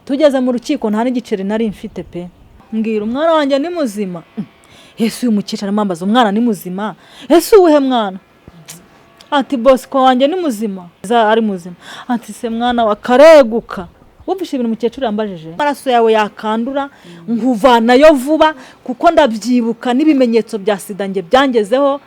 tugeze mu rukiko nta n'igiceri nari mfite pe, mbwira umwana wanjye ni muzima. Yesu uyu mukecuru aramambaza umwana ni muzima. Yesu uwuhe mwana? Ati Bosco wanjye ni muzima. Ari muzima. Ati se mwana wa kareguka. Wumvishe ibintu umukecuru yambajije? Amaraso yawe yakandura nkuvanayo vuba kuko ndabyibuka n'ibimenyetso bya sida nge byangezeho.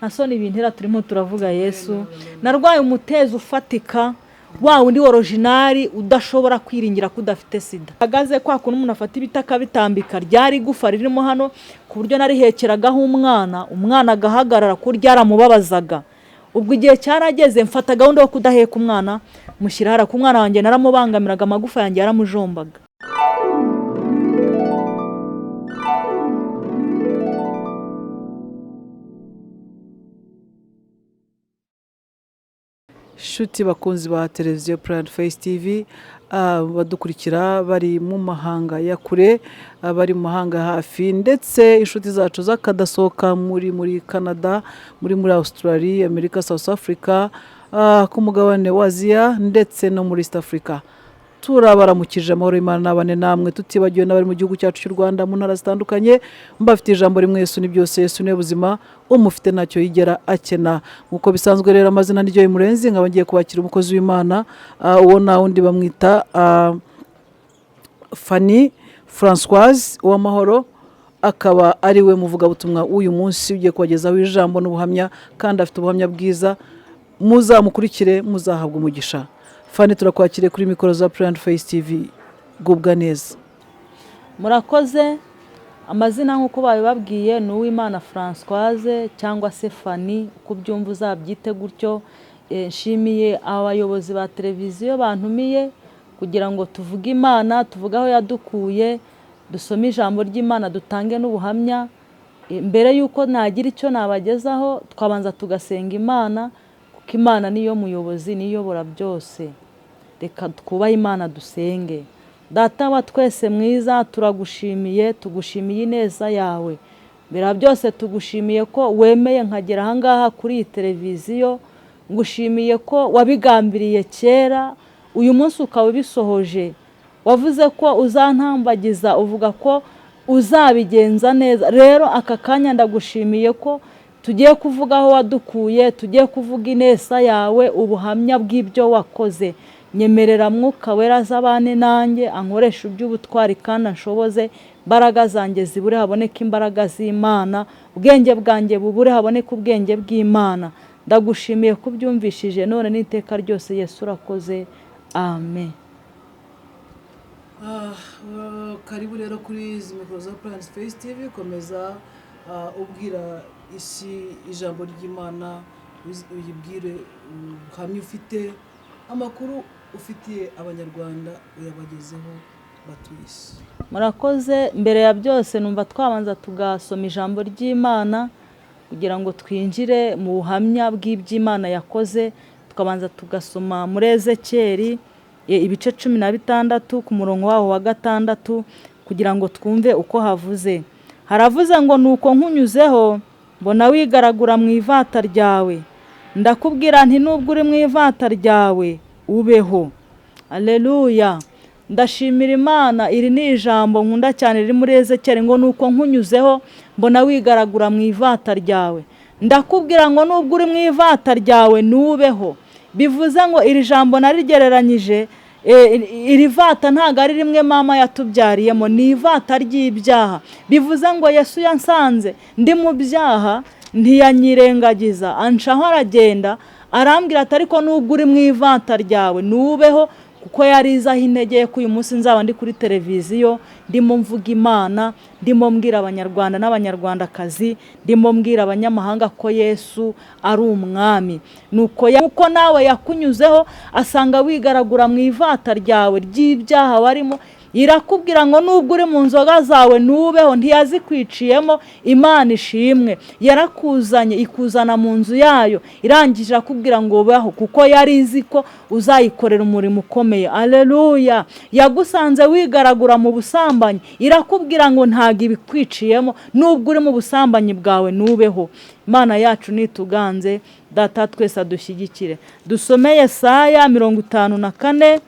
Nasoni ibintera turimo turavuga Yesu. Narwaye umutezi ufatika wa undi original udashobora kwiringira kudafite sida. Agaze kwa kuntu umuntu afata ibitaka bitambika ryari gufa ririmo hano ku buryo narihekeragaho umwana agahagarara ko ryaramubabazaga. Ubwo igihe cyarageze mfata gahunda yo kudaheka umwana mushyirahara ku mwana wanjye naramubangamiraga amagufa yanjye yaramujombaga. Shuti bakunzi ba televiziyo Plan Face TV badukurikira bari mu mahanga ya kure, bari mu mahanga hafi, ndetse inshuti zacu zakadasohoka muri Canada, muri Australia, America, South Africa, ku mugabane wa Aziya ndetse no muri East Africa. Turabaramukije amahoro y'Imana nabane namwe, tutibagiwe n'abari mu gihugu cyacu cy'u Rwanda mu ntara zitandukanye. Mbafite ijambo rimwe, Yesu ni byose, Yesu ni buzima, umufite ntacyo yigera akena. Nkuko bisanzwe rero amazina n'iryo Murenzi, nkaba ngiye kubakira umukozi w'Imana, uwo na wundi bamwita Fanny Françoise Uwamahoro, akaba ari we muvuga butumwa uyu munsi ugiye kubagezaho ijambo n'ubuhamya, kandi afite ubuhamya bwiza. Muzamukurikire, muzahabwa umugisha. Fanny, turakwakire kuri mikoro za Plan Face TV. Gubwa neza. Murakoze. Amazina nk'uko babibabwiye ni Uwimana Françoise cyangwa se Fanny, uko byumva uzabyite gutyo. Nshimiye abayobozi ba televiziyo bantumiye kugira ngo tuvuge Imana, tuvuge aho yadukuye, dusome ijambo ry'Imana, dutange n'ubuhamya. Mbere yuko nagira icyo nabagezaho, twabanza tugasenga Imana, kuko Imana niyo muyobozi, niyobora byose. Reka twubahe Imana dusenge. Data wa twese mwiza, turagushimiye, tugushimiye ineza yawe. Mbere byose tugushimiye ko wemeye nkagera aha ngaha kuri iyi televiziyo, ngushimiye ko wabigambiriye kera, uyu munsi ukaba ubisohoje. Wavuze ko uzantambagiza, uvuga ko uzabigenza neza. Rero aka kanya ndagushimiye ko tugiye kuvuga aho wadukuye, tugiye kuvuga ineza yawe, ubuhamya bw'ibyo wakoze. Nyemerera Mwuka Wera z'abane nanjye, ankoresha iby'ubutwari kandi anshoboze. Imbaraga zanjye zibure haboneka imbaraga z'Imana, ubwenge bwanjye bubure haboneka ubwenge bw'Imana. Ndagushimiye ko byumvishije none n'iteka ryose. Yesu urakoze, amen. Karibu rero kuri izi mikoro za Plan Face TV. Komeza ubwira isi ijambo ry'Imana, uyibwire ubuhamya ufite, amakuru ufitiye abanyarwanda uyabagezeho batuye isi. Murakoze. Mbere ya byose numva twabanza tugasoma ijambo ry'Imana kugira ngo twinjire mu buhamya bw'iby'Imana yakoze. Tukabanza tugasoma muri Ezekiyeli ibice 16 ku murongo waho wa 6 kugira ngo twumve uko havuze. Haravuze ngo nuko nkunyuzeho mbona wigaragura mu ivata ryawe, ndakubwira nti nubwo uri mu ivata ryawe ubeho. Alleluya. Ndashimira Imana. Iri ni ijambo nkunda cyane riri muri Ezekiyeli ngo nuko nkunyuzeho mbona wigaragura mu ivata ryawe, ndakubwira ngo nubwo uri mu ivata ryawe nubeho. Bivuze ngo iri jambo narigereranyije, iri vata ntago ari rimwe mama yatubyariyemo, ni ivata ry'ibyaha. Bivuze ngo Yesu yansanze ndi mu byaha, ntiyanyirengagiza, anshaho aragenda arambwira ati ariko nubwo uri mu ivata ryawe nubeho, kuko yarizaho intege ko uyu munsi nzaba ndi kuri televiziyo ndimo mvuga Imana, ndimo mbwira abanyarwanda n'abanyarwandakazi, ndimo mbwira abanyamahanga ko Yesu ari umwami. Nuko nawe yakunyuzeho asanga wigaragura mu ivata ryawe ry'ibyaha warimo, irakubwira ngo nubwo uri mu nzoga zawe nubeho. Ntiyazikwiciyemo, Imana ishimwe. Yarakuzanye ikuzana mu nzu yayo, irangije akubwira ngo ubeho, kuko yari izi ko uzayikorera umurimo ukomeye. Alleluya. Yagusanze wigaragura mu busambanyi, irakubwira ngo ntago ibikwiciyemo, nubwo uri mu busambanyi bwawe nubeho. Imana yacu nituganze, data twese adushyigikire. Dusome Yesaya 54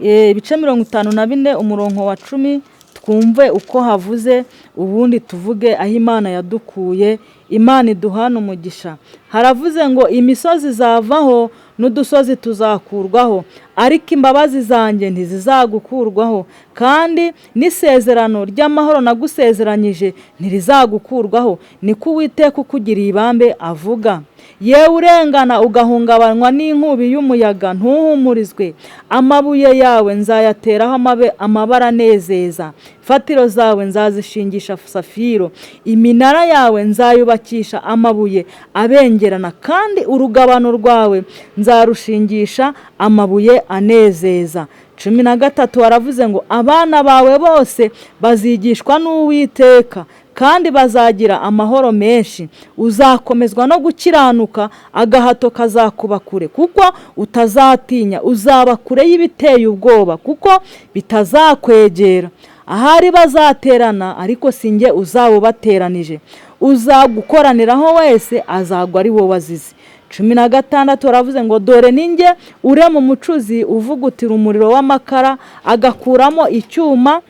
ibice 54 umurongo wa 10 twumve uko havuze ubundi tuvuge aho Imana yadukuye. Imana iduhana umugisha. Haravuze ngo imisozi zavaho n'udusozi tuzakurwaho, ariko imbabazi zanjye ntizizagukurwaho, kandi n'isezerano ry'amahoro nagusezeranyije ntirizagukurwaho, niko Uwiteka ukugiriye ibambe avuga. Yewe urengana ugahungabanywa n'inkubi y'umuyaga, ntuhumurizwe. Amabuye yawe nzayateraho amabara anezeza, fatiro zawe nzazishingisha safiro, iminara yawe nzayubakisha amabuye abengerana, kandi urugabano rwawe nzarushingisha amabuye anezeza. 13 waravuze ngo abana bawe bose bazigishwa n'Uwiteka, kandi bazagira amahoro menshi. Uzakomezwa no gukiranuka, agahato kazakuba kure, kuko utazatinya. Uzaba kure y'ibiteye ubwoba, kuko bitazakwegera. Ahari bazaterana, ariko sinjye uzawubateranije. Uzagukoraniraho wese azagwa ari wowe azize. 16 waravuze ngo dore ninjye urema umucuzi uvugutira umuriro w'amakara, agakuramo icyuma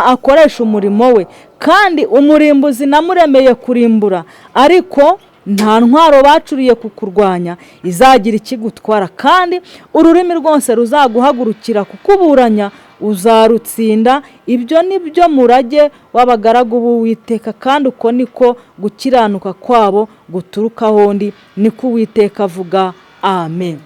akoresha umurimo we, kandi umurimbuzi namuremeye kurimbura, ariko nta ntwaro bacuriye kukurwanya izagira ikigutwara, kandi ururimi rwose ruzaguhagurukira kukuburanya uzarutsinda. Ibyo ni byo murage w'abagaragu b'Uwiteka, kandi uko niko gukiranuka kwabo guturuka hondi, niko Uwiteka avuga. Amen.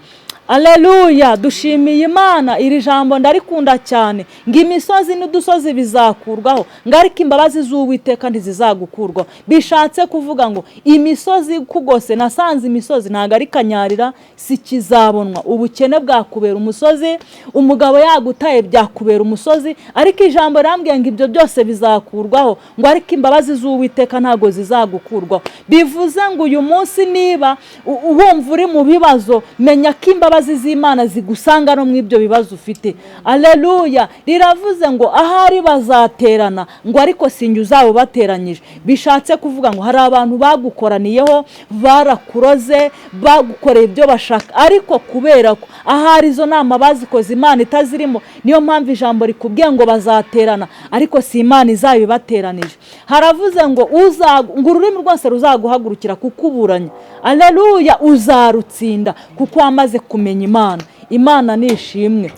Aleluya. Dushimiye Imana. Iri jambo ndarikunda cyane, ngo imisozi n'udusozi bizakurwaho, ngo ariko imbabazi z'Uwiteka ntizizagukurwaho. Bishatse kuvuga ngo imisozi kugose, nasanze imisozi ntago ari kanyarira, si kizabonwa. Ubukene bwakubera umusozi, umugabo yagutaye byakubera umusozi, ariko ijambo rambwiye ngo ibyo byose bizakurwaho, ngo ariko imbabazi z'Uwiteka ntago zizagukurwaho. Bivuze ngo uyu munsi niba wumva uri mu bibazo, menya ko imbabazi z'Imana zigusanga no mu ibyo bibazo ufite. Aleluya. Riravuze ngo ahari bazaterana, ngo ariko sinjye uzawubateranyije. Bishatse kuvuga ngo hari abantu bagukoraniyeho, barakuroze, bagukoreye ibyo bashaka, ariko kubera ko ahari izo nama bazikoze Imana itazirimo, niyo mpamvu ijambo rikubwiye ngo bazaterana, ariko si Imana izabibateranije. Haravuze ngo ururimi rwose ruzaguhagurukira kukuburanya. Aleluya. Uzarutsinda kuko wamaze kumenya Imana. Imana nishimwe.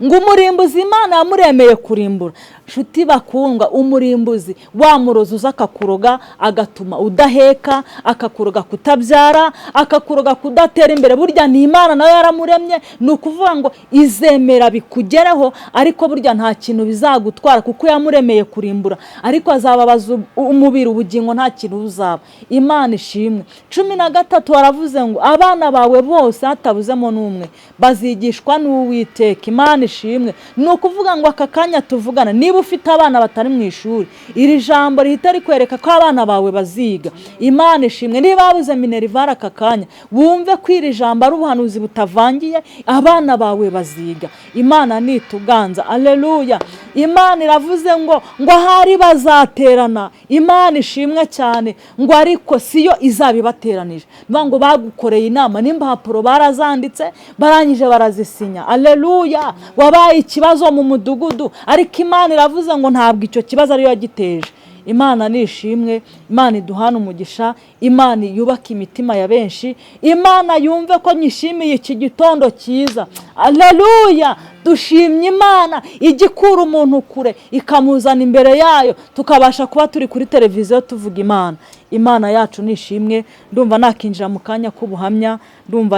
Ngo umurimbuzi Imana yamuremeye kurimbura. Nshuti bakundwa, umurimbuzi wamuroza uza akakuroga, agatuma udaheka, akakuroga kutabyara, akakuroga kudatera imbere. Burya ni Imana nayo yaramuremye, ni ukuvuga ngo izemera bikugereho, ariko burya nta kintu bizagutwara kuko yamuremeye kurimbura, ariko azababaza umubiri, ubugingo nta kintu uzaba. Imana ishimwe. 13 waravuze ngo abana bawe bose hatabuzemo n'umwe bazigishwa n'Uwiteka. Imana ishimwe. Ni ukuvuga ngo aka kanya tuvugana, niba ufite abana batari mu ishuri, iri jambo rihita rikwereka ko abana bawe baziga. Imana ishimwe. Niba babuze minerivare aka kanya, wumve ko iri jambo ari ubuhanuzi butavangiye, abana bawe baziga. Imana nituganza. Aleluya. Imana iravuze ngo ahari bazaterana. Imana ishimwe cyane. Ngo ariko siyo izabibateranije. Ngo bagukoreye inama n'impapuro barazanditse, barangije barazisinya. Aleluya. Wabaye ikibazo mu mudugudu, ariko Imana iravuze ngo ntabwo icyo kibazo ariyo yagiteje. Imana nishimwe. Imana iduhana umugisha. Imana yubaka imitima ya benshi. Imana yumve ko nyishimiye iki gitondo cyiza. Aleluya. Dushimye Imana igikura umuntu kure ikamuzana imbere yayo, tukabasha kuba turi kuri televiziyo tuvuga Imana. Imana yacu nishimwe. Ndumva nakinjira mu kanya k'ubuhamya. Ndumva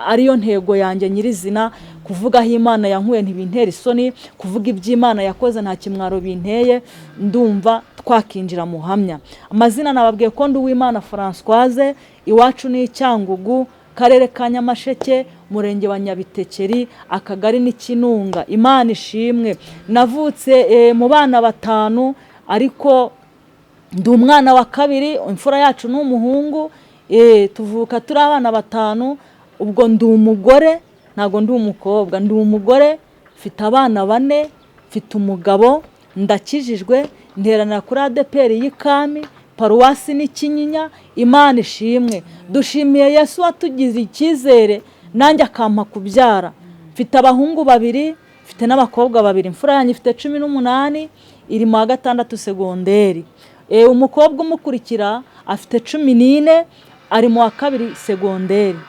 ariyo ntego yanjye nyirizina, kuvuga aho Imana yankuye ntibintera isoni, kuvuga iby'Imana yakoze nta kimwaro binteye. Ndumva twakinjira mu buhamya. Amazina nababwiye ko ndi Uwimana Françoise, iwacu ni Cyangugu, karere ka Nyamasheke, murenge wa Nyabitekeri, akagari n'Ikinunga. Imana ishimwe. Navutse mu bana 5, ariko ndi umwana wa kabiri. Imfura yacu ni umuhungu. Tuvuka turi abana 5. Ubwo ndi umugore, ntago ndi umukobwa. Ndi umugore, mfite abana 4, mfite umugabo, ndakijijwe, nteranira kuri ADPR y'Ikami, paruwasi n'Ikinyinya. Imana ishimwe. Dushimiye Yesu watugize icyizere nanjye akampa kubyara. Mfite abahungu 2, mfite n'abakobwa 2. Imfura yanjye ifite 18, iri mu wa 6 segonderi. Umukobwa umukurikira afite 14, ari mu wa 2 segonderi.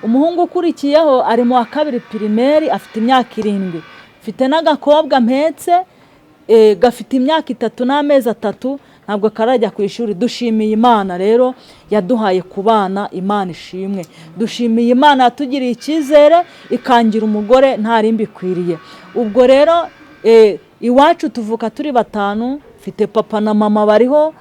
Umuhungu ukurikiyeho ari mu wa 2 primaire, afite imyaka 7. Mfite n'agakobwa mpetse gafite imyaka 3 n'amezi 3, ntabwo karajya ku ishuri. Dushimiye Imana rero yaduhaye kubana, Imana ishimwe. Dushimiye Imana yatugiriye icyizere ikangira umugore ntari mbikwiriye. Ubwo rero iwacu tuvuka turi 5, mfite papa na mama bariho.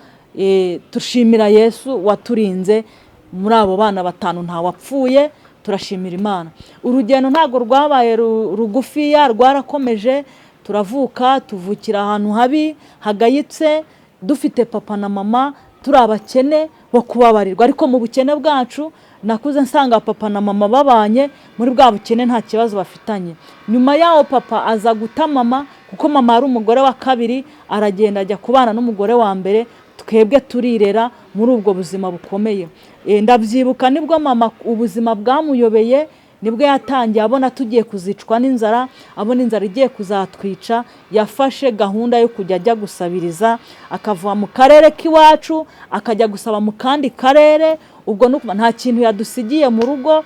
Tushimira Yesu waturinze muri abo bana 5 nta wapfuye. Turashimira Imana. Urugendo ntago rwabaye rugufiya, rwarakomeje. Turavuka, tuvukira ahantu habi hagayitse, dufite papa na mama turi abakene bo kubabarirwa. Ariko mu bukene bwacu nakuze nsanga papa na mama babanye muri bwa bukene nta kibazo bafitanye. Nyuma yaho papa aza guta mama, kuko mama ari umugore wa 2, aragenda ajya kubana n'umugore wa mbere. Twebwe turirera muri ubwo buzima bukomeye. Ndabyibuka nibwo mama ubuzima bwamuyobeye, nibwo yatangiye abona tugiye kuzicwa n'inzara, abona inzara igiye kuzatwica. Yafashe gahunda yo kujya ajya gusabiriza, akava mu karere k'iwacu akajya gusaba mu kandi karere. Ubwo nuko nta kintu yadusigiye mu rugo,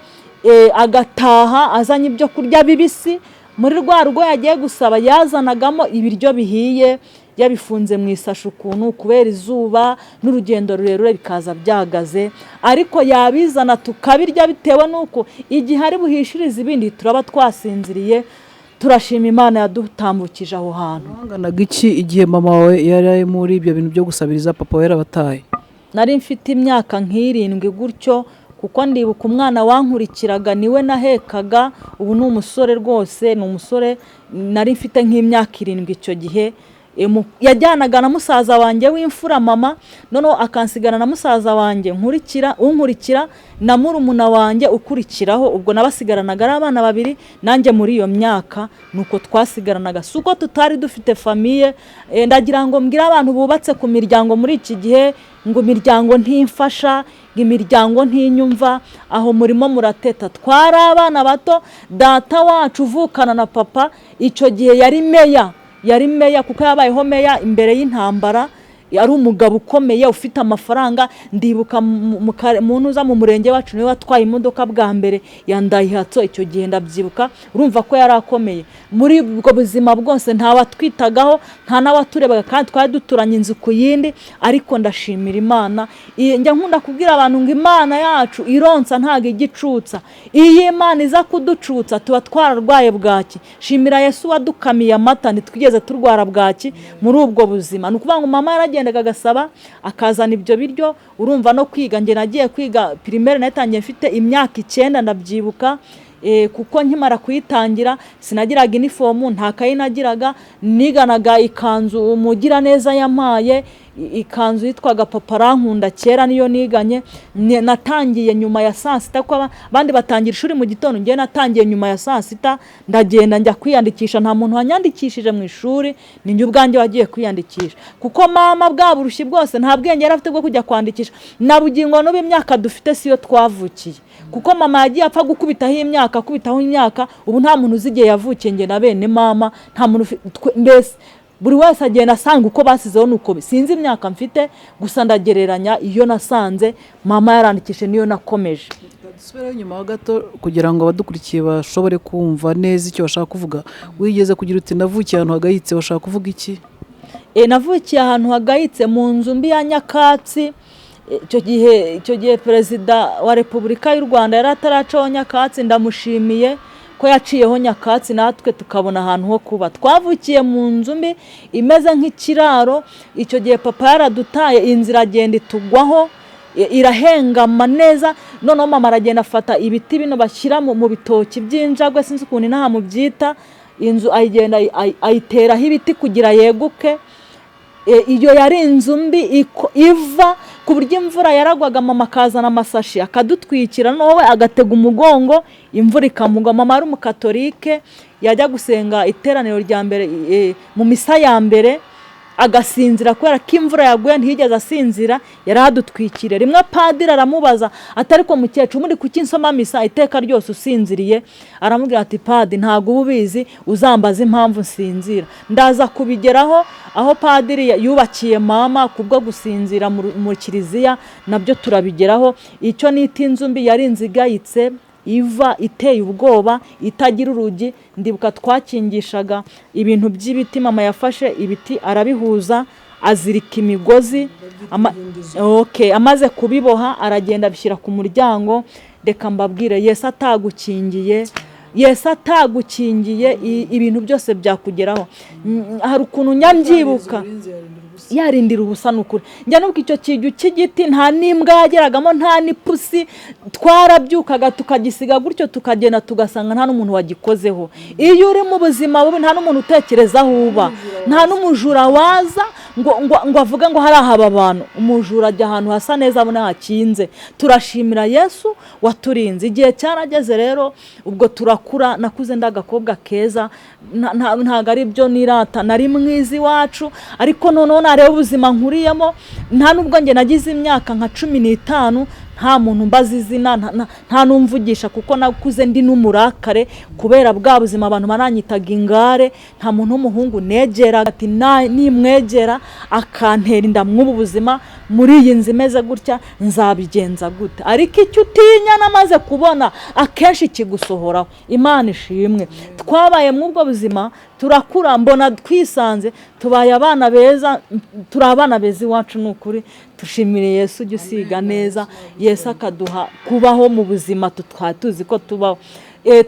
agataha azanye ibyo kurya bibisi. Muri rwa rugo yagiye gusaba yazanagamo ibiryo bihiye, yabifunze mu isashi ukuntu kubera izuba n'urugendo rurerure bikaza byagaze. Ariko yabizana tukabirya bitewe nuko igihe ari buhishiriza ibindi turaba twasinziriye. Turashima Imana yadutambukije aho hantu. Wanganaga iki igihe mama wawe yari muri ibyo bintu byo gusabiriza, papa we yarabataye? Nari mfite imyaka 7 gutyo, kuko ndibuka umwana wankurikiraga niwe nahekaga. Ubu ni umusore rwose, ni umusore. Nari mfite nk'imyaka 7 icyo gihe. Yajyanaga na musaza wanjye w'imfura mama, noneho akansigana na musaza wanjye unkurikira na murumuna wanjye ukurikiraho. Ubwo nabasigaranaga ari abana 2 nanjye muri iyo myaka. Nuko twasigaranaga, suko tutari dufite famiye. Ndagira ngo mbwira abantu bubatse ku miryango muri iki gihe ngo imiryango ntimfasha, ngo imiryango ntinyumva, aho murimo murateta. Twari abana bato. Data wacu uvukana na papa icyo gihe yari meya kuko yabayeho meya imbere y'intambara. Yari umugabo ukomeye ufite amafaranga. Ndibuka muntu uza mu murenge wacu niwe watwaye imodoka bwa mbere yandayihatso. Icyo gihe ndabyibuka. Urumva ko yari akomeye. Muri ubwo buzima bwose nta watwitagaho, nta nawaturebaga, kandi twari duturanye inzu ku yindi. Ariko ndashimira Imana. Njya nkunda kubwira abantu ngo Imana yacu ironsa ntago igicutsa. Iyi Imana iza kuducutsa tuba twararwaye bwaki. Shimira Yesu wadukamiye amata ntitwigeze turwara bwaki muri ubwo buzima. Nukuvuga ngo mama yaragendaga agasaba akazana ibyo biryo. Urumva no kwiga, nge nagiye kwiga primaire natangiye mfite imyaka 9 ndabyibuka. Kuko nkimara kuyitangira sinagiraga uniform, nta kayi nagiraga. Niganaga ikanzu umugira neza yampaye, ikanzu yitwaga papa rankunda kera niyo niganye. Natangiye nyuma ya saa sita, kwa bandi batangira ishuri mu gitondo, ngiye natangiye nyuma ya saa sita. Ndagenda njya kwiyandikisha, nta muntu wanyandikishije mu ishuri, ni njye ubwanjye wagiye kwiyandikisha. Kuko mama bwa burushyi bwose nta bwenge yari afite bwo kujya kwandikisha. Na bugingo n'ubu imyaka dufite siyo twavukiye, kuko mama yagiye apfa gukubitaho imyaka. Ubu nta muntu uzigiye yavukiye nge na bene mama, nta muntu mbese buri wese agenda asanga uko basizeho nuko. Sinzi imyaka mfite, gusa ndagereranya iyo nasanze mama yarandikishe niyo nakomeje. Dusubire nyuma ho gato kugira ngo abadukurikiye bashobore kumva neza icyo bashaka kuvuga. Wigeze kugira uti navukiye ahantu hagayitse, washaka kuvuga iki? Navukiye ahantu hagayitse mu nzu mbi ya nyakatsi. Icyo gihe Perezida wa Repubulika y'u Rwanda yari ataracaho nyakatsi. Ndamushimiye ko yaciyeho nyakatsi natwe tukabona ahantu ho kuba. Twavukiye mu nzu mbi imeze nk'ikiraro. Icyo gihe papa yaradutaye, inzira agenda itugwaho, irahengama neza. Noneho mama aragenda afata ibiti bino bashyira mu bitoki by'injagwe, sinzi ukuntu inaha mu byita. Inzu ayigenda ayiteraho ibiti kugira yeguke. Iyo yari inzu mbi iva ku buryo imvura yaragwaga, mama akazana amasashi akadutwikira, noneho agatega umugongo imvura ikamugwa. Mama ari umukatolike, yajya gusenga iteraniro rya mbere mu misa ya mbere agasinzira kubera ko imvura yaguye ntiyigeze asinzira, yari adutwikiriye. Rimwe padiri aramubaza ati ariko mukecuru muri kuki nsoma misa iteka ryose usinziriye? Aramubwira ati padi ntabwo uba ubizi, uzambaza impamvu nsinzira. Ndaza kubigeraho aho padiri yubakiye mama kubwo gusinzira mu kiliziya, nabyo turabigeraho. Icyo nita inzu mbi yari inzu igayitse, iva iteye ubwoba, itagira urugi. Ndibuka twakingishaga ibintu by'ibiti, mama yafashe ibiti arabihuza azirika imigozi, amaze kubiboha aragenda abishyira ku muryango. Reka mbabwire, Yesu atagukingiye, Yesu atagukingiye ibintu byose byakugeraho. Hari ukuntu nyambyibuka yarindira ubusa n'ukuri. Njya nuko icyo kijyu cy'igiti nta n'imbwa yageragamo, nta n'ipusi. Twarabyukaga tukagisiga gutyo tukagenda tugasanga nta n'umuntu wagikozeho. Iyo uri mu buzima bubi nta n'umuntu utekereza aho uba, nta n'umujura waza ngo avuga ngo hari ahaba abantu. Umujura ajya ahantu hasa neza abona hakinze. Turashimira Yesu waturinze. Igihe cyarageze rero, ubwo turakura. Nakuze ndagakobwa keza, ntago ari byo nirata, nari mwizi wacu. Ariko noneho nareba ubuzima nkuriyemo, nta nubwo nge nagize imyaka nka 15 nta muntu mbaza izina, nta numvugisha, kuko nakuze ndi n'umurakare kubera bwa buzima abantu baranyitaga ingare. Nta muntu w'umuhungu negera, ati nimwegera akantera inda mw'ubu buzima, muri iyi nzi imeze gutya nzabigenza gute? Ariko icyo utinya namaze kubona akenshi kigusohoraho. Imana ishimwe. Twabaye mw'ubwo buzima turakura, mbona twisanze tubaye abana beza, turi abana beza iwacu n'ukuri. Tushimire Yesu ujya usiga neza, Yesu akaduha kubaho mu buzima tuzi ko tubaho.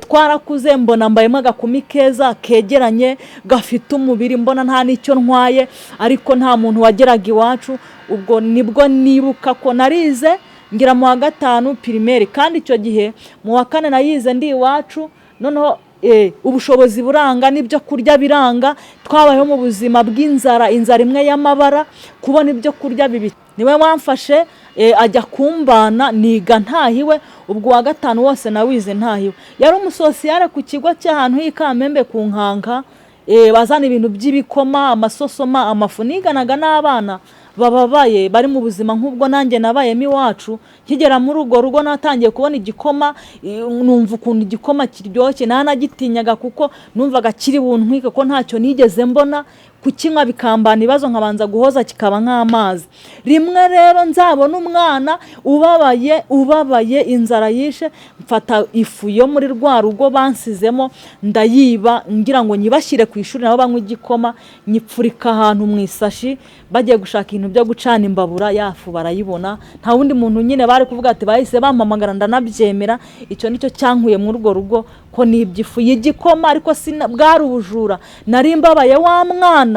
Twarakuze, mbona mbayemo agakumi keza kegeranye gafite umubiri, mbona nta n'icyo ntwaye, ariko nta muntu wageraga iwacu. Ubwo nibwo nibuka ko narize ngira mu wa 5 primaire, kandi icyo gihe mu wa 4 nayize ndi iwacu. Noneho ubushobozi buranga, n'ibyo kurya biranga. Twabayeho mu buzima bw'inzara, inzara imwe y'amabara, kubona ibyo kurya bibi. Niwe wamfashe ajya kumbana, niga ntahiwe. Ubwo wa 5 wose nawize ntahiwe. Yari umusosiyare ku kigo cy'ahantu h'ikamembe ku Nkanka, bazana ibintu by'ibikoma, amasosoma, amafu. Niganaga n'abana bababaye bari mu buzima nk'ubwo nanjye nabayemo iwacu. Kigera muri urwo rugo natangiye kubona igikoma, numva ukuntu igikoma kiryoshye, nanagitinyaga kuko numvaga kiri buntwike, ko ntacyo nigeze mbona. Kukinywa bikambana ibibazo, nkabanza guhoza kikaba nk'amazi. Rimwe rero nzabona umwana ubabaye, inzara yishe, mfata ifu yo muri rwa rugo bansizemo ndayiba, ngira ngo nyibashyire ku ishuri nabo banywa igikoma. Nyipfurika ahantu mu isashi, bagiye gushaka ibintu byo gucana imbabura, yafu barayibona. Nta wundi muntu nyine bari kuvuga ati bahise bampamagara, ndanabyemera. Icyo nicyo cyankuye muri urwo rugo, ko nibyifu y'igikoma. Ariko bwari ubujura, nari mbabaye wa mwana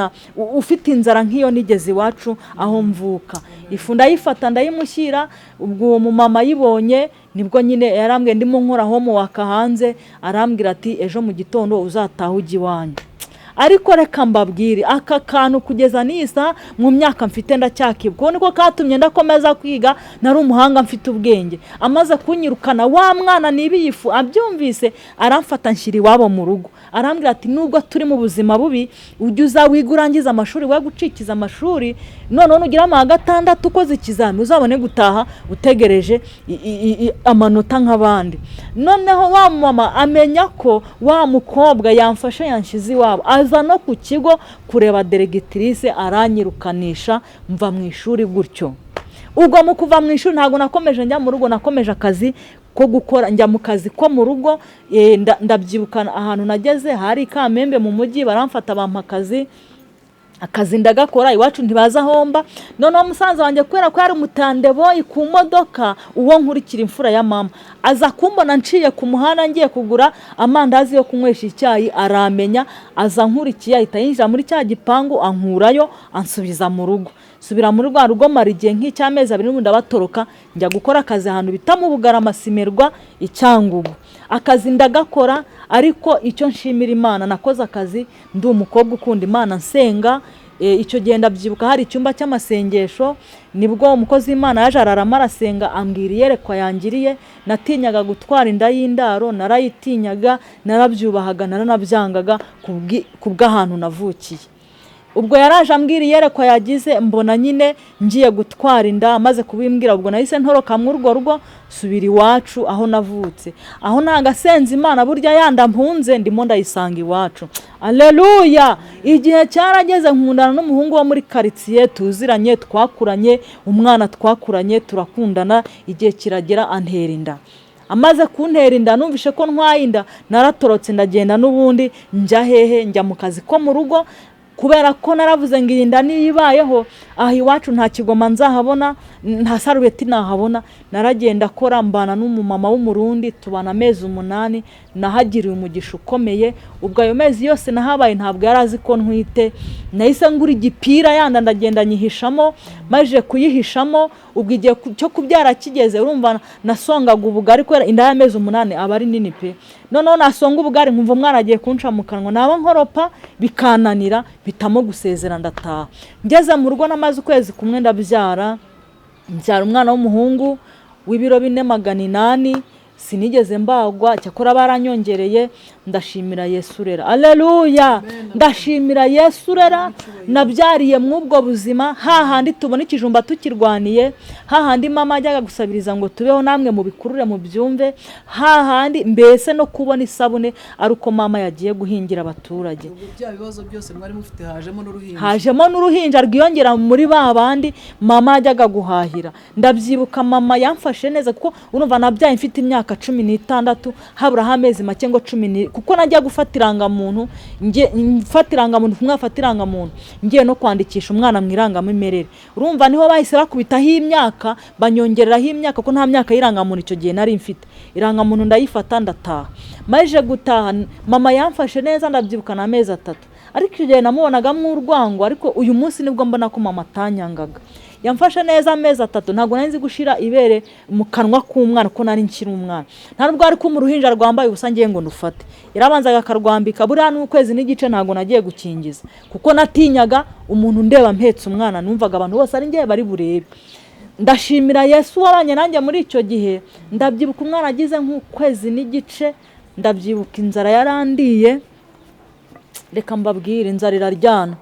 ufite inzara nk'iyo nigeze iwacu aho mvuka. Ifu ndayifata ndayimushyira. Ubwo uwo mumama yibonye nibwo nyine yarambwiye, ndimo nkora homework hanze, arambwira ati ejo mu gitondo uzataha ujya iwanyu. Ariko reka mbabwire, aka kantu kugeza nisa mu myaka mfite ndacyakibwa. Niko katumye ndakomeza kwiga, nari umuhanga mfite ubwenge. Amaze kunyirukana wa mwana nibiyifu abyumvise, aramfata nshyira iwabo mu rugo. Arambwira ati nubwo turi mu buzima bubi, ujye uza wigurangiza amashuri, we gucikiza amashuri, none nugira mu 6 ukoze ikizami uzabone gutaha utegereje amanota nk'abandi. Noneho wa mama amenya ko wa mukobwa yamfashe yanshize iwabo, aza no ku kigo kureba diregitrise, aranyirukanisha mva mu ishuri gutyo. Ubwo mu kuva mu ishuri ntago nakomeje njya mu rugo, nakomeje akazi ko gukora, njya mu kazi ko mu rugo. Ndabyibukana ahantu nageze hari Kamembe mu mujyi, baramfata bampa akazi ndagakora. Iwacu ntibaza homba. Noneho musanze wanjye kwera ko yari umutandeboyi ku modoka, uwo nkurikira imfura ya mama, aza kumbona nciye ku muhanda ngiye kugura amandazi yo kunywesha icyayi, aramenya, aza nkurikiye, ahita yinjira muri cya gipangu, ankurayo ansubiza mu rugo. Subira muri rwa rugo mara igihe nk'icy'amezi 2 ndabatoroka, njya gukora akazi ahantu bita mu Bugarama Simerwa Icyangugu. Akazi ndagakora, ariko icyo nshimira Imana, nakoze akazi ndi umukobwa ukunda Imana, nsenga. Icyo gihe ndabyibuka hari icyumba cy'amasengesho, nibwo umukozi w'Imana yaje ararama arasenga, ambwira iyerekwa yangiriye. Natinyaga gutwara inda y'indaro, narayitinyaga, narabyubahaga, naranabyangaga kubw'ahantu navukiye. ubwo yaraje ambwira iyerekwa yagize, mbona nyine ngiye gutwara inda, maze kubimbwira ubwo nahise ntoroka mu urwo rugo subira iwacu aho navutse, aho nagasenze Imana burya yanda mpunze ndimo ndayisanga iwacu. Alleluya. Igihe cyarageze nkundana n'umuhungu wo muri quartier tuziranye, twakuranye, umwana twakuranye turakundana, igihe kiragera antera inda. Amaze kuntera inda numvishe ko ntwaye inda, naratorotse ndagenda n'ubundi njya hehe, njya mu kazi ko mu rugo, kubera ko naravuze ngo iyi nda niyibayeho aho iwacu nta kigoma nzahabona, nta sarubeti nahabona. Naragenda akora mbana n'umumama w'umurundi, tubana amezi 8, nahagiriye umugisha ukomeye. Ubwo ayo mezi yose nahabaye ntabwo yarazi ko ntwite, nahise ngura igipira yanda ndagenda nyihishamo, maje kuyihishamo ubwo igihe cyo kubyara kigeze, urumva nasongaga ubugari kwera inda y'amezi 8 aba ari nini pe. Noneho nasonga ubugari nkumva umwana agiye kunca mu kanwa, naba nkoropa bikananira, bitamo gusezera ndataha. Ngeze mu rugo namaze ukwezi kumwe ndabyara, mbyara umwana w'umuhungu w'ibiro 4,800, sinigeze mbagwa, cyakora baranyongereye. Ndashimira Yesu rera. Alleluya. Ndashimira Yesu rera, nabyariye mw'ubwo buzima, hahandi tubona ikijumba tukirwaniye, hahandi mama ajyaga gusabiriza ngo tubeho namwe mu bikurure mu byumve, hahandi mbese no kubona isabune aruko mama yagiye guhingira abaturage. Bya bibazo byose mwari mufite hajemo n'uruhinja rwiyongera muri babandi mama ajyaga guhahira. Ndabyibuka mama yamfashe neza kuko urumva nabyaye mfite imyaka 16, habura amezi make ngo 10, kuko najya gufatiranga muntu, mfatiranga muntu kumwafatiranga muntu, ngiye no kwandikisha umwana mwiranga mimerere. Urumva niho bahise bakubitaho imyaka, banyongereraho imyaka ko nta myaka yiranga muntu icyo gihe nari mfite. Iranga muntu ndayifata ndataha. Maje gutaha mama yamfashe neza, ndabyibuka na amezi 3. Ariko icyo gihe namubonaga mw'urwango, ariko uyu munsi nibwo mbona ko mama atanyangaga. Yamfashe neza amezi 3, ntago nari nzi gushira ibere mu kanwa k'umwana ko nari nkiri umwana. Nta nubwo ari ko mu ruhinja rwambaye ubusa ngiye ngo nufate. Yarabanzaga akarwambika buriya n'ukwezi n'igice, ntago nagiye gukingiza kuko natinyaga umuntu ndeba mpetse umwana, numvaga abantu bose ari ngiye bari burebe. Ndashimira Yesu wabanye nanjye muri icyo gihe. Ndabyibuka umwana agize nk'ukwezi n'igice, ndabyibuka inzara yarandiye. Reka mbabwire, inzara iraryana.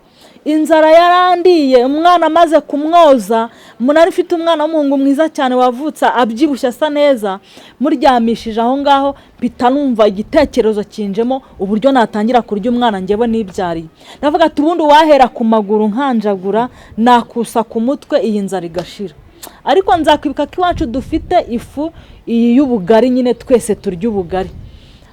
Inzara yarandiye, umwana amaze kumwoza, munari mfite umwana w'umuhungu mwiza cyane wavutsa abyibushye asa neza, muryamishije aho ngaho mpita numva igitekerezo kinjemo uburyo natangira kurya umwana njyewe nibyariye. Navuga ati ubundi wahera ku maguru nkanjagura, nakusa ku mutwe iyi nzara igashira. Ariko nzakwibuka ko iwacu dufite ifu iyi y'ubugari, nyine twese turya ubugari.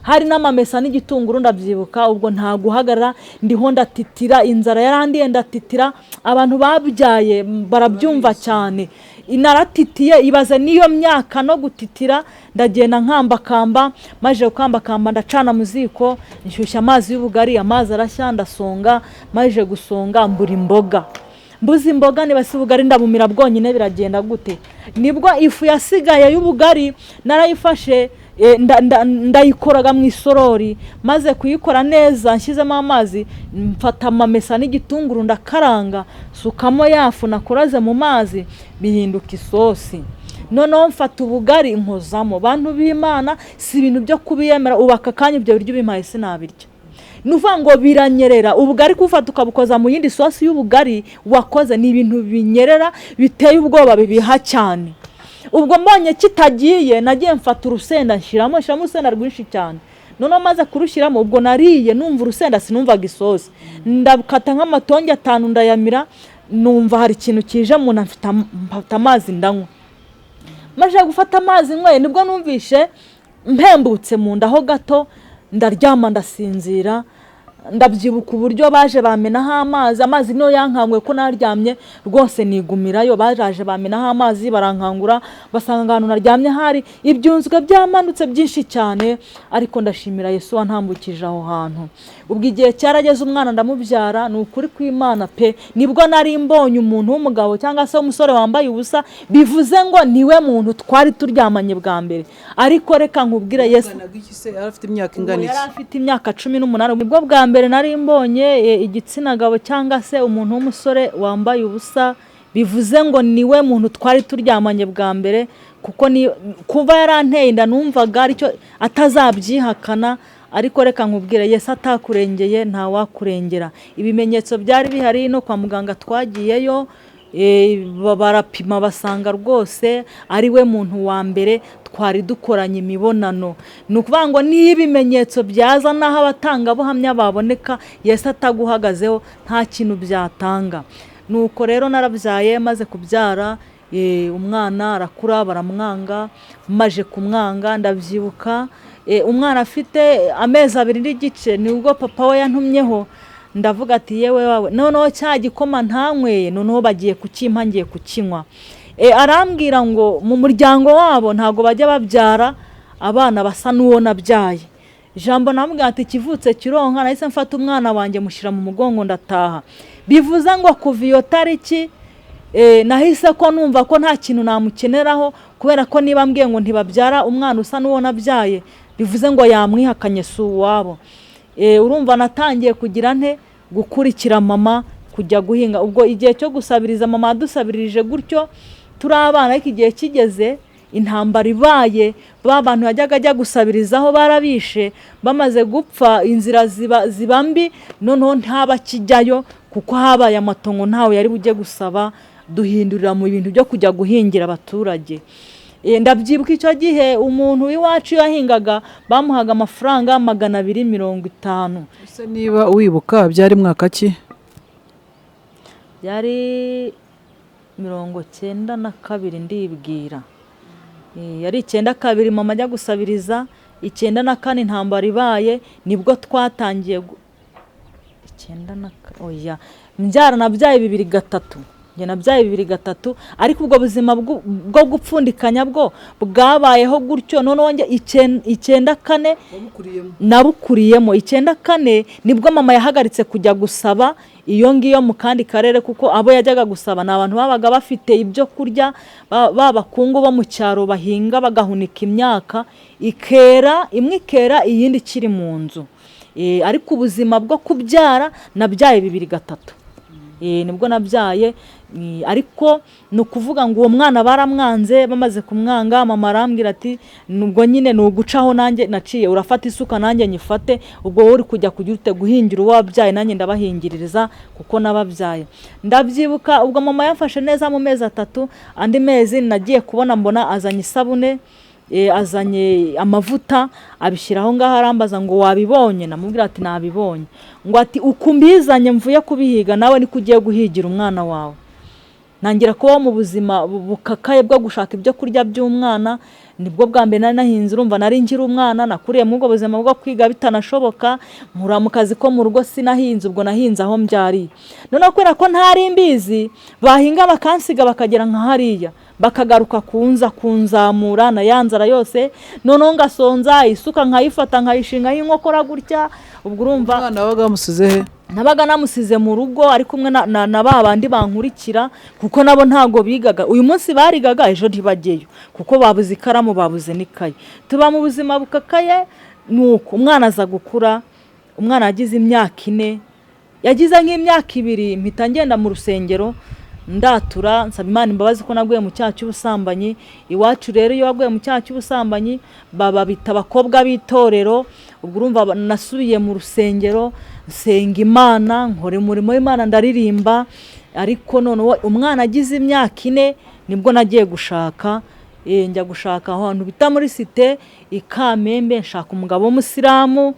Hari n'amamesa n'igitunguru ndabyibuka, ubwo nta guhagarara ndiho ndatitira, inzara yarandiye ndatitira. Abantu babyaye barabyumva cyane, inaratitiye ibaze niyo myaka no gutitira. Ndagenda nkambakamba, maje gukambakamba ndacana mu ziko, nshyushya amazi y'ubugari, amazi arashya ndasonga, maje gusonga mbura imboga. Mbuzi imboga nibasi ubugari ndabumira bwonyine biragenda gute? Nibwo ifu yasigaye y'ubugari narayifashe, ndayikoraga mu isorori, maze kuyikora neza nshyizemo amazi, mfata amamesa n'igitunguru ndakaranga, sukamo yafu nakoraze mu mazi, bihinduka isosi. Noneho mfata ubugari nkozamo. Bantu b'Imana, si ibintu byo kubiyemera, ubaka kanya ibyo biryo bimpaye sinabirya. Nuva ngo biranyerera. Ubugari kufata ukabukoza mu yindi sosi y'ubugari wakoze, ni ibintu binyerera biteye ubwoba, bibiha cyane. Ubwo mbonye kitagiye, nagiye mfata urusenda nshiramo urusenda rwinshi cyane. Noneho maze kurushyiramo, ubwo nariye numva urusenda, sinumvaga isosi. Ndabukata nk'amatonge 5 ndayamira, numva hari ikintu kije mu mfata amazi ndanywa. Maje gufata amazi nkwe, nibwo numvishe mpembutse mu nda ho gato, ndaryama ndasinzira. Ndabyibuka uburyo baje bamenaho amazi no yankangwe ko naryamye rwose nigumirayo. Baje bamenaho amazi barankangura, basanga ahantu naryamye hari ibyunzwe byamanutse byinshi cyane. Ariko ndashimira Yesu wantambukije aho hantu. Ubwo igihe cyarageze umwana ndamubyara, ni ukuri kw'Imana pe, nibwo nari mbonye umuntu w'umugabo cyangwa se umusore wambaye ubusa, bivuze ngo niwe muntu twari turyamanye bwa mbere. Ariko reka nkubwire Yesu afite imyaka ingana iki? Yari afite imyaka 18. Nibwo bwa mbere nari mbonye igitsina gabo cyangwa se umuntu w'umusore wambaye ubusa, bivuze ngo niwe muntu twari turyamanye bwa mbere. Kuko kuva yaranteye inda numvaga aricyo atazabyihakana, ariko reka nkubwire Yesu atakurengeye nta wakurengera. Ibimenyetso byari bihari no kwa muganga twagiyeyo, barapima basanga rwose ari we muntu wa mbere twari dukoranye imibonano. Ni ukuvuga ngo niba ibimenyetso byaza n'aho abatangabuhamya baboneka Yesu ataguhagazeho nta kintu byatanga. Nuko rero narabyaye, maze kubyara umwana arakura baramwanga, maje kumwanga ndabyibuka umwana afite amezi 2 n'igice nibwo papa we yantumyeho, ndavuga ati yewe wawe noneho cya gikoma ntanyweye noneho bagiye kukimpa ngiye kukinywa. Arambwira ngo mu muryango wabo ntago bajya babyara abana basa n'uwo nabyaye. Ijambo namubwira ati kivutse kironka, nahise mfata umwana wanjye mushyira mu mugongo ndataha. Bivuze ngo kuva iyo tariki nahise ko numva ko nta kintu namukeneraho, kubera ko niba mbwiye ngo ntibabyara umwana usa n'uwo nabyaye bivuze ngo yamwihakanye si uwabo. Urumva natangiye kugira nte gukurikira mama kujya guhinga. Ubwo igihe cyo gusabiriza mama dusabirije gutyo turi abana, ariko igihe kigeze intambara ibaye, ba bantu yajyaga ajya gusabirizaho barabishe, bamaze gupfa inzira ziba mbi, noneho ntabakijyayo kuko habaye amatongo ntawe yari bujye gusaba, duhindurira mu bintu byo kujya guhingira abaturage. Ndabyibuka icyo gihe umuntu w'iwacu yahingaga bamuhaga amafaranga 250. Ese niba wibuka byari mwaka ki? Yari 92 ndibwira. Yari 92 mama ajya gusabiriza, 94 intambara ibaye nibwo twatangiye 94 oya mbyara nabyaye 2003. Njye nabyaye 2003, ariko ubwo buzima bwo gupfundikanya bwo bwabayeho gutyo. Noneho njye 94 nabukuriyemo. 94 nibwo mama yahagaritse kujya gusaba iyo ngiyo mu kandi karere, kuko abo yajyaga gusaba ni abantu babaga bafite ibyo kurya, babakungu bo mu cyaro bahinga bagahunika imyaka ikera, imwe ikera iyindi kiri mu nzu. Ariko ubuzima bwo kubyara nabyaye 2003. Nibwo nabyaye, ariko no kuvuga ngo uwo mwana baramwanze, bamaze kumwanga mama arambwira ati nubwo nyine nugucaho nanjye naciye, urafata isuka nanjye nyifate, ubwo uri kujya ute guhingira uwo wabyaye nanjye ndabahingiririza kuko nababyaye. Ndabyibuka ubwo mama yamfashe neza mu mezi 3, andi mezi nagiye kubona mbona azanye isabune, azanye amavuta abishyiraho ngaho, arambaza ngo wabibonye, namubwira ati nabibonye. Ngo ati ukumbizanye mvuye kubihiga nawe niko ugiye guhigira umwana wawe. Nangira kuba mu buzima bukakaye bwo gushaka ibyo kurya by'umwana. Nibwo bwa mbere nari nahinze, urumva nari ngira umwana, nakuriye mu bwo buzima bwo kwiga bitanashoboka, nkura mu kazi ko mu rugo sinahinze, ubwo nahinze aho mbyari. Noneho kubera ko ntari mbizi, bahinga bakansiga bakagera nka hariya, bakagaruka kunzamura na yanzara yose, noneho ngasonza isuka nkayifata nkayishinga y'inkokora gutya. Ubwo urumva umwana wabaga musize he? Nabaga namusize mu rugo, ari kumwe na babandi bankurikira, kuko nabo ntago bigaga. Uyu munsi barigaga, ejo ntibageyo kuko babuze ikaramu babuze n'ikaye. Tuba mu buzima bukakaye. Nuko umwana aza gukura, umwana yagize imyaka 4, yagize nk'imyaka 2 mpita ngenda mu rusengero ndatura nsaba Imana imbabazi ko naguye mu cyaha cy'ubusambanyi. Iwacu rero iyo waguye mu cyaha cy'ubusambanyi baba bita abakobwa b'itorero. Ubwo urumva nasubiye mu rusengero nsenga Imana, nkore umurimo w'Imana, ndaririmba. Ariko noneho umwana agize imyaka 4 nibwo nagiye gushaka, njya gushaka ahantu bita muri site Ikamembe, nshaka umugabo w'umusiramu.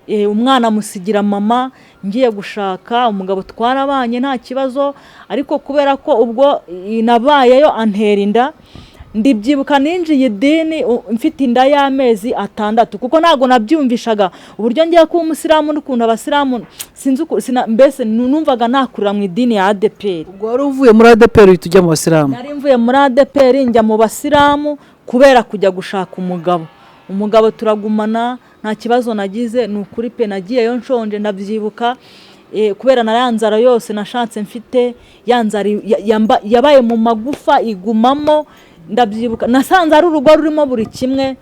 Umwana musigira mama, ngiye gushaka umugabo twarabanye nta kibazo, ariko kubera ko ubwo nabayeyo antera inda. Ndibyibuka ninjiye idini mfite inda y'amezi 6, kuko ntago nabyumvishaga uburyo ngiye kuba umusiramu n'ukuntu abasiramu sinzi mbese numvaga nakurira mu idini ya ADPR. Ubwo wari uvuye muri ADPR uhita ujya mu basiramu? Nari mvuye muri ADPR njya mu basiramu kubera kujya gushaka umugabo turagumana, nta kibazo nagize. Ni ukuri pe nagiyeyo nshonje. Ndabyibuka kubera na yanzara yose nashatse mfite, yanzara yabaye mu magufa igumamo. Ndabyibuka nasanze ari urugo rurimo buri kimwe,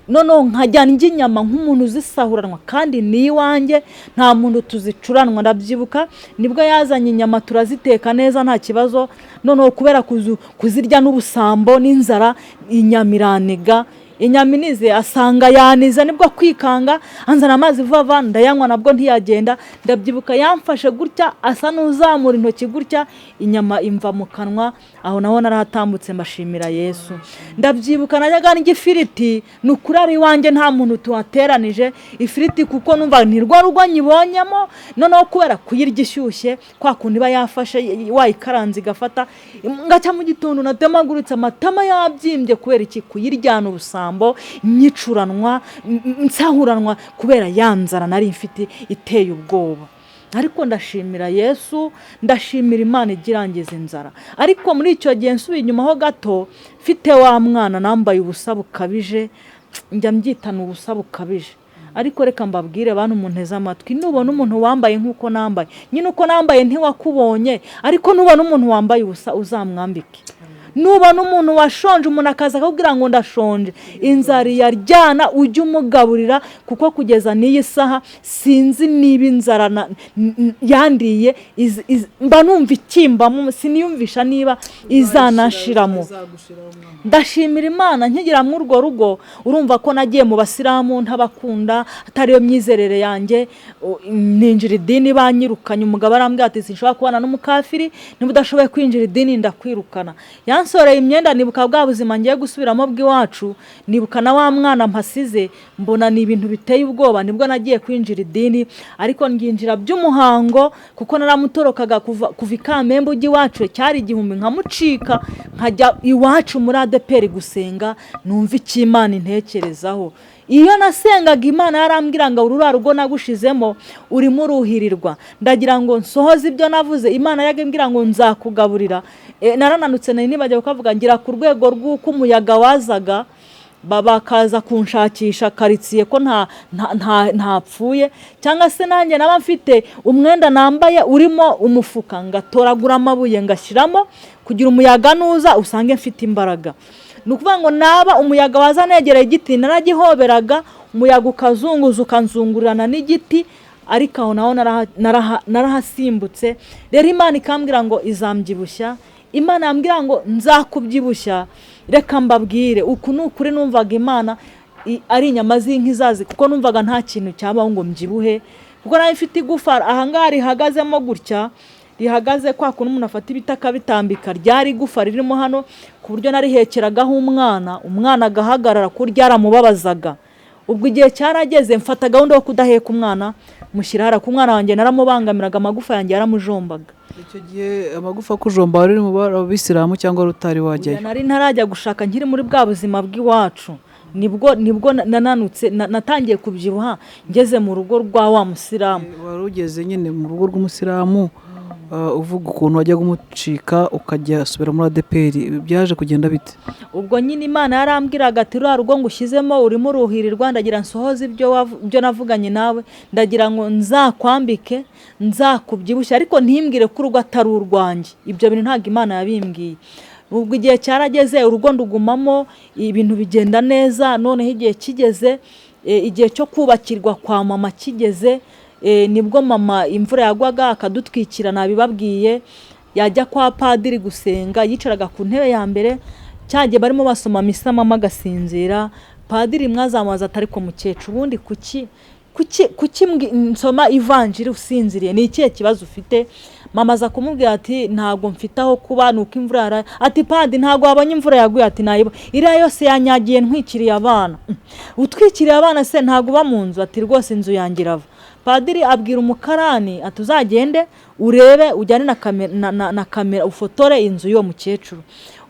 noneho nkajyana inyama nk'umuntu uzisahuranwa, kandi ni iwanjye nta muntu tuzicuranwa. Ndabyibuka nibwo yazanye inyama turaziteka neza nta kibazo. Noneho kubera kuzirya n'ubusambo n'inzara, inyama iranega inyaminize asanga yanize nibwo kwikanga anzana amazi vuba ndayanywa nabwo ntiyagenda ndabyibuka yamfashe gutya asa n'uzamura intoki gutya inyama imva mu kanwa aho naho narahatambutse mbashimira Yesu ndabyibuka najyaga n'igifiriti n'ukuri ari iwanjye nta muntu tuhateranije ifiriti kuko numva ntirwa rugo nyibonyemo noneho kubera kuyirya ishyushye kwa kundi iba yafashe wayikaranze igafata ngaca mu gitondo natemagurutse amatama yabyimbye kubera iki kuyiryana ubusambo nyicuranwa nsahuranwa kubera yanzara nari mfite iteye ubwoba ariko ndashimira Yesu ndashimira Imana igirangiza inzara ariko muri icyo gihe nsubiye inyuma ho gato mfite wa mwana nambaye ubusa bukabije njya mbyitana ubusa bukabije ariko reka mbabwire bantu munteze amatwi nubona umuntu wambaye nkuko nambaye nyine uko nambaye ntiwakubonye ariko nubona umuntu wambaye ubusa uzamwambike nubona umuntu washonje umuntu akaza akubwira ngo ndashonje inzara yaryana ujye umugaburira kuko kugeza n'iyi saha sinzi niba inzara yandiye mba numva ikimbamo siniyumvisha niba izanashiramo ndashimira Imana nkigira muri urwo rugo urumva ko nagiye mu basilamu ntabakunda atariyo myizerere yanjye ninjira idini banyirukanye umugabo arambwira ati sinshobora kubana n'umukafiri niba udashoboye kwinjira idini ndakwirukana yansoreye imyenda nibuka bwa buzima ngiye gusubiramo bw'iwacu nibuka na wa mwana mpasize mbona ni ibintu biteye ubwoba nibwo nagiye kwinjira idini ariko nginjira by'umuhango kuko naramutorokaga kuva ikamembe ujyiwacu cyari igihumbi nkamucika nkajya iwacu muri ADPR gusenga numva iki Imana intekerezaho iyo nasengaga Imana yarambwira ngo urura rugo nagushizemo urimo uruhirirwa ndagira ngo nsohoze ibyo navuze Imana yagembwira ngo nzakugaburira narananutse nibajya kuvuga ngira ku rwego rw'uko umuyaga wazaga bakaza kunshakisha karitsiye ko ntapfuye cyangwa se nanjye naba mfite umwenda nambaye urimo umufuka ngatoragura amabuye ngashyiramo kugira umuyaga nuza usange mfite imbaraga nukuvuga ngo naba umuyaga waza negereye igiti naragihoberaga umuyaga ukazunguza ukanzungurana n'igiti ariko aho naho narahasimbutse rero Imana ikambwira ngo izambyibushya Imana yambwira ngo nzakubyibushya reka mbabwire uku nukuri numvaga Imana ari inyama z'inkizazi kuko numvaga nta kintu cyabaho ngo mbyibuhe kuko nayo ifite igufa ahangaha rihagazemo gutya rihagaze kwa kuntu umuntu afata ibitaka bitambika ryari igufa ririmo hano ku buryo narihekeragaho umwana agahagarara ko ryaramubabazaga ubwo igihe cyarageze mfata gahunda yo kudaheka umwana mushyirahara ku mwana wanjye naramubangamiraga amagufa yanjye yaramujombaga icyo gihe amagufa kujomba wari mu bisilamu cyangwa rutari wajyayo nari ntarajya gushaka nkiri muri bwa buzima bw'iwacu nibwo nananutse natangiye kubyibuha ngeze mu rugo rwa wa musilamu wari ugeze nyine mu rugo rw'umusilamu uvuga ukuntu wajyaga umucika ukajya asubira muri ADPR byaje kugenda bite ubwo nyine Imana yarambwiraga ati rwa rugo ngushyizemo urimo uruhirirwa ndagira nsohoze ibyo navuganye nawe ndagira ngo nzakwambike nzakubyibushya ariko ntimbwire ko urugo atari urwanjye ibyo bintu ntabwo Imana yabimbwiye ubwo igihe cyarageze urugo ndugumamo ibintu bigenda neza noneho igihe kigeze igihe cyo kubakirwa kwa mama kigeze nibwo mama imvura yagwaga akadutwikira nabibabwiye yajya kwa padiri gusenga yicaraga ku ntebe ya mbere cyagiye barimo basoma misa mama agasinzira padiri mwazamuza atari ko mukecuru ubundi kuki nsoma ivanjiri usinziriye ni ikihe kibazo ufite mama aza kumubwira ati ntabwo mfite aho kuba nuko imvura yaraye ati padi ntabwo wabonye imvura yaguye ati nayibo iriya yose yanyagiye ntwikiriye abana utwikiriye abana se ntabwo uba mu nzu ati rwose inzu yanjye irava padiri abwira umukarani ati uzagende urebe ujyane na kamera ufotore inzu y'uwo mukecuru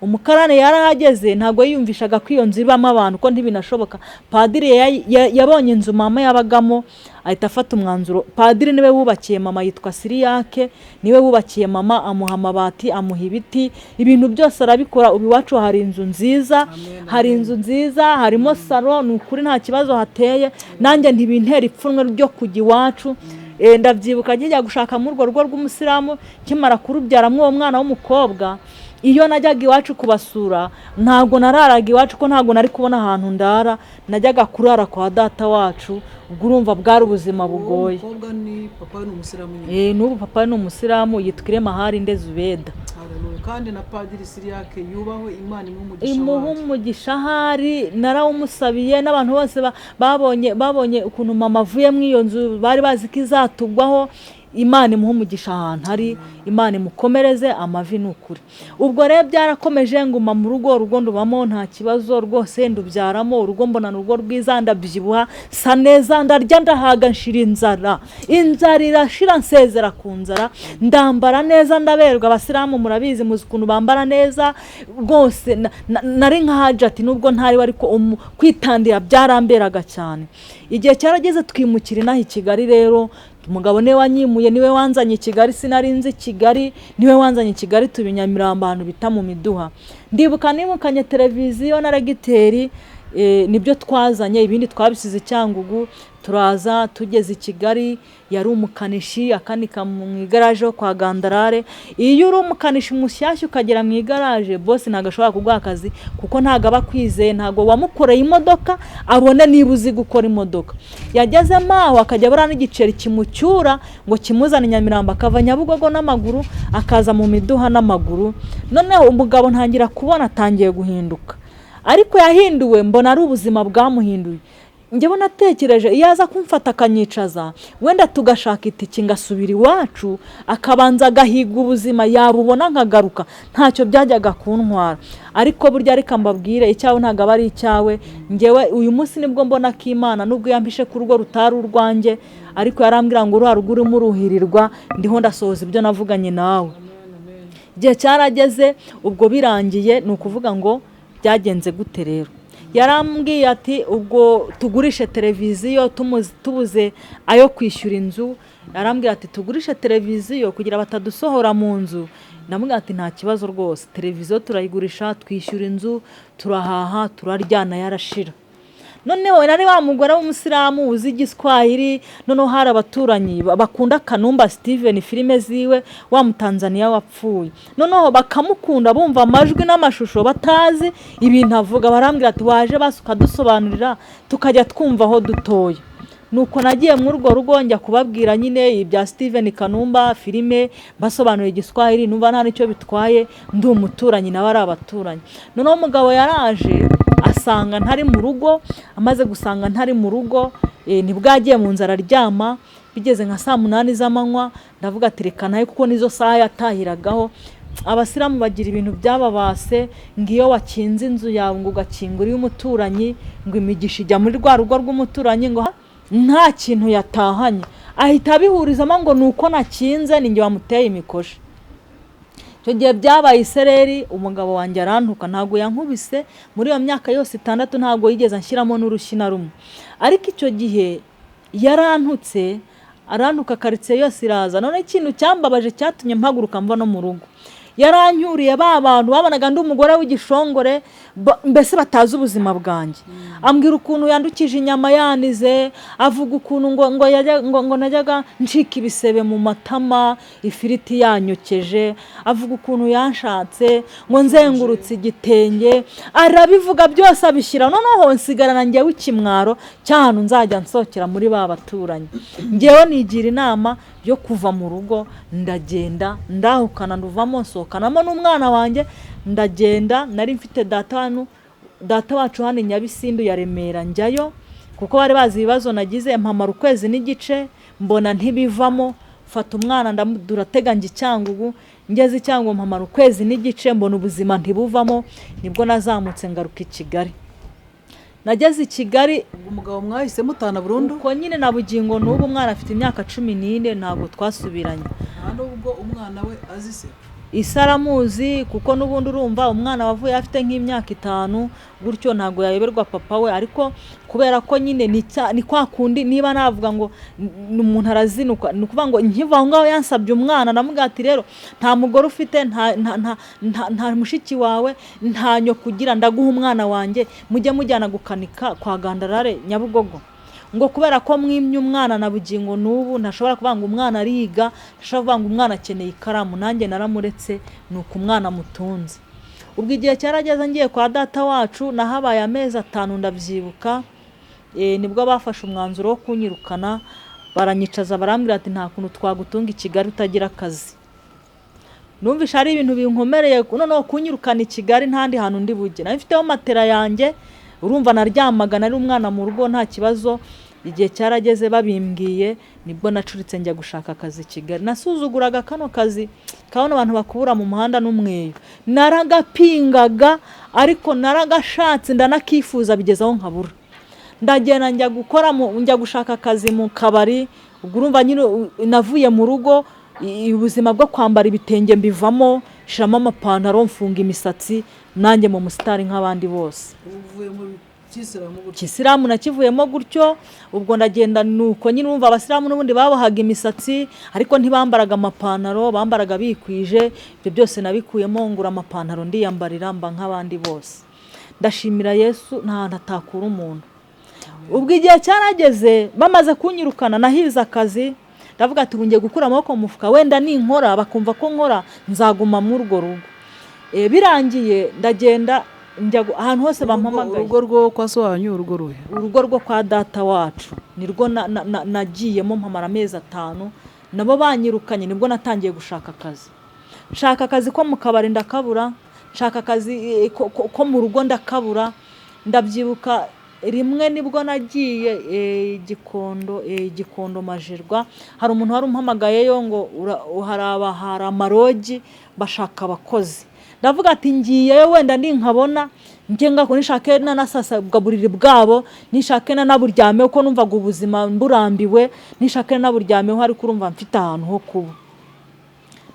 umukarani yarahageze ntabwo yiyumvishaga ko iyo nzu ibamo abantu ko ntibinashoboka padiri yabonye inzu mama yabagamo ahita afata umwanzuro padiri niwe wubakiye mama yitwa Siriyake niwe wubakiye mama amuha amabati amuha ibiti ibintu byose arabikora ubu iwacu hari inzu nziza hari inzu nziza harimo salo ni ukuri nta kibazo hateye nanjye ntibintera ipfunwe ryo kujya iwacu ndabyibuka njya gushaka mu rugo rw'umusilamu kimara kurubyaramo uwo mwana w'umukobwa iyo najyaga iwacu kubasura ntabwo nararaga iwacu ko ntabwo nari kubona ahantu ndara najyaga kurara kwa data wacu ubwo urumva bwari ubuzima bugoye umukobwa ni papa ni umusilamu n'ubu papa ni umusilamu yitwa Iremahari Ndezubeda kandi na Padiri Siriake yubahwe, Imana imuha umugisha ahari narawumusabiye, n'abantu bose babonye ukuntu mama avuye mu iyo nzu bari bazi ko izatugwaho. Imana imuha umugisha ahantu hari, Imana imukomereze amavi n'ukuri. Ubwo rero byarakomeje nguma mu rugo ndubamo nta kibazo rwose, ndubyaramo urugo, mbona urugo rwiza, ndabyibuha sa neza, ndarya ndahaga, nshira inzara irashira, nsezera ku nzara, ndambara neza ndaberwa. Abasilamu murabizi muzi ukuntu bambara neza rwose, nari nka hajati nubwo ntari ariko kwitandira byaramberaga cyane. Igihe cyarageze twimukira inaha i Kigali rero, umugabo niwe wanyimuye, niwe wanzanye Kigali, sinarinzi Kigali, niwe wanzanye Kigali tubinyamirambo ahantu bita mu Miduha. Ndibuka nimukanye televiziyo na regiteri, nibyo twazanye, ibindi twabisize Cyangugu. Turaza tugeze i Kigali, yari umukanishi akanika mu igaraje kwa Gandarare. Iyo uri umukanishi mushyashya ukagera mu igaraje, boss ntagashobora kuguha akazi kuko ntagaba kwizeye, ntago wamukoreye imodoka abone niba uzi gukora imodoka. Yagezemo aho akajya bara n'igiceri kimucyura ngo kimuzane Nyamirambo, akava Nyabugogo n'amaguru akaza mu Miduha n'amaguru. Noneho umugabo ntangira kubona atangiye guhinduka, ariko yahinduwe mbona ari ubuzima bwamuhinduye. Njyewe natekereje iyo aza kumfata akanyicaza, wenda tugashaka itiki ngasubira iwacu, akabanza agahiga ubuzima yabubona nkagaruka, ntacyo byajyaga kuntwara. Ariko burya reka mbabwire, icyawe ntago aba ari icyawe. Njyewe uyu munsi nibwo mbona ko Imana nubwo yampishe ku rugo rutari urwanjye, ariko yarambwira ngo uruha rugo urimo uruhirirwa, ndiho ndasohoza ibyo navuganye nawe. Igihe cyarageze, ubwo birangiye, ni ukuvuga ngo byagenze gute rero. Yarambwiye ati ubwo tugurishe televiziyo, tubuze ayo kwishyura inzu. Yarambwiye ati tugurishe televiziyo kugira batadusohora mu nzu. Namubwiye ati nta kibazo rwose, televiziyo turayigurisha, twishyura inzu, turahaha, turaryana, yarashira. Noneho nari wa mugore w'umusilamu uzi igiswahili, noneho hari abaturanyi bakunda Kanumba Steven filime ziwe, wa Mutanzania wapfuye. Noneho bakamukunda, bumva amajwi n'amashusho batazi ibintu avuga. Barambwira ati waje basuka dusobanurira tukajya twumva aho dutoye. Nuko nagiye muri urwo rugo njya kubabwira nyine ibya Steven Kanumba filime, basobanuriye igiswahili, numva nta nicyo bitwaye, ndi umuturanyi nawe ari abaturanyi. Noneho umugabo yaraje asanga ntari mu rugo, amaze gusanga ntari mu rugo, nibwo agiye mu nzara aryama. Bigeze nka 8 z'amanywa, ndavuga ati reka nayo kuko nizo saha yatahiragaho. Abasilamu bagira ibintu byababase, ngiyo wakinze inzu yawe ngo ugakingura y'umuturanyi, ngo imigisha ijya muri rwa rugo rw'umuturanyi, ngo nta kintu yatahanye, ahita bihurizamo ngo nuko nakinze ninjye wamuteye imikoshi. Cyo gihe byabaye isereri, umugabo wanjye arantuka, ntago yankubise muri iyo myaka yose 6, ntago yigeze anshyiramo n'urushyi na rumwe. Ariko icyo gihe yarantutse, arantuka, karitsiye yose iraza. None ikintu cyambabaje cyatumye mpaguruka mva no mu rugo, yaranyuriye ba bantu babonaga ndi umugore w'igishongore, mbese batazi ubuzima bwanjye. Ambwira ukuntu yandukije inyama yanize, avuga ukuntu ngo najyaga ncika ibisebe mu matama, ifiriti yanyokeje, avuga ukuntu yanshatse ngo nzengurutse igitenge, arabivuga byose abishyira. Noneho nsigarana njyewe ikimwaro cy'ahantu nzajya nsokera muri ba baturanyi. Njyewe nigira inama yo kuva mu rugo, ndagenda ndahukana, nduvamo nsokanamo n'umwana wanjye, ndagenda. Nari mfite data wacu hano Nyabisindu ya Remera, njyayo kuko bari bazi ibibazo nagize. Mpamara ukwezi n'igice, mbona ntibivamo, fata umwana ndamudura njye Cyangugu. Ngeze i Cyangugu mpamara ukwezi n'igice, mbona ubuzima ntibuvamo, nibwo nazamutse ngaruka i Kigali. Nageze i Kigali, umugabo mwahise mutana burundu. Uko nyine na bugingo n'ubu umwana afite imyaka 14, ntabwo twasubiranye. Nubwo umwana we azise Isaramuzi kuko nubundi urumva umwana wavuye afite nk'imyaka 5 gutyo, ntago yayoberwa papa we. Ariko kubera ko nyine ni kwa kundi, niba navuga ngo umuntu arazinuka, nukuvuga ngo nkiva ngaho yansabye umwana, namubwira ati rero nta mugore ufite, nta mushiki wawe, ntanyo kugira, ndaguha umwana wanjye mujye mujyana gukanika kwa Gandarare Nyabugogo. Ngo kubera ko mwimye umwana na bugingo n'ubu ntashobora kuvanga umwana ariga, ntashobora kuvanga umwana akeneye ikaramu. Nanjye naramuretse, nuko umwana mutunze. Ubwo igihe cyarageze ngiye kwa data wacu, nahabaye amezi 5 ndabyibuka. Nibwo bafashe umwanzuro wo kunyirukana, baranyicaza barambwira ati nta kuntu twagutunga i Kigali utagira akazi. numvishe ari ibintu binkomereye noneho kunyirukana i Kigali ntandi hantu ndi bujye nari mfiteho matera yanjye urumva naryamaga nari umwana mu rugo nta kibazo igihe cyarageze babimbwiye nibwo nacuritse njya gushaka akazi Kigali nasuzuguraga kano kazi kabona abantu bakubura mu muhanda n'umweyo naragapingaga ariko naragashatse ndanakifuza bigezaho nkabura ndagenda njya gushaka akazi mu kabari ubwo urumva nyine navuye mu rugo ubuzima bwo kwambara ibitenge mbivamo shiramo amapantaro mfunga imisatsi nanjye mu musitari nk'abandi bose uvuye mu Kisilamu nakivuyemo gutyo ubwo ndagenda nuko nyine urumva abasilamu n'ubundi babohaga imisatsi ariko ntibambaraga amapantaro bambaraga bikwije ibyo byose nabikuyemo ngura amapantaro ndiyambarira mba nk'abandi bose ndashimira Yesu nta ntatakura umuntu ubwo igihe cyarageze bamaze kunyirukana nahiza akazi ndavuga ati bungiye gukura amaboko mu mufuka wenda ninkora bakumva ko nkora nzaguma mu urwo rugo birangiye ndagenda njya ahantu hose bampamagaye urugo rwo kwa so wanyu urugo ruhe urugo rwo kwa data wacu nirwo nagiyemo mpamara amezi 5 nabo banyirukanye nibwo natangiye gushaka akazi nshaka akazi ko mu kabari ndakabura nshaka akazi ko mu rugo ndakabura ndabyibuka rimwe nibwo nagiye Gikondo Majerwa hari umuntu wari umpamagayeyo ngo hari amarogi bashaka abakozi ndavuga ati ngiyeyo wenda nkabona ngenga ko nishake nanasasa bwaburiri bwabo nishake naburyame uko numvaga ubuzima mburambiwe nishake naburyameho ariko urumva mfite ahantu ho kuba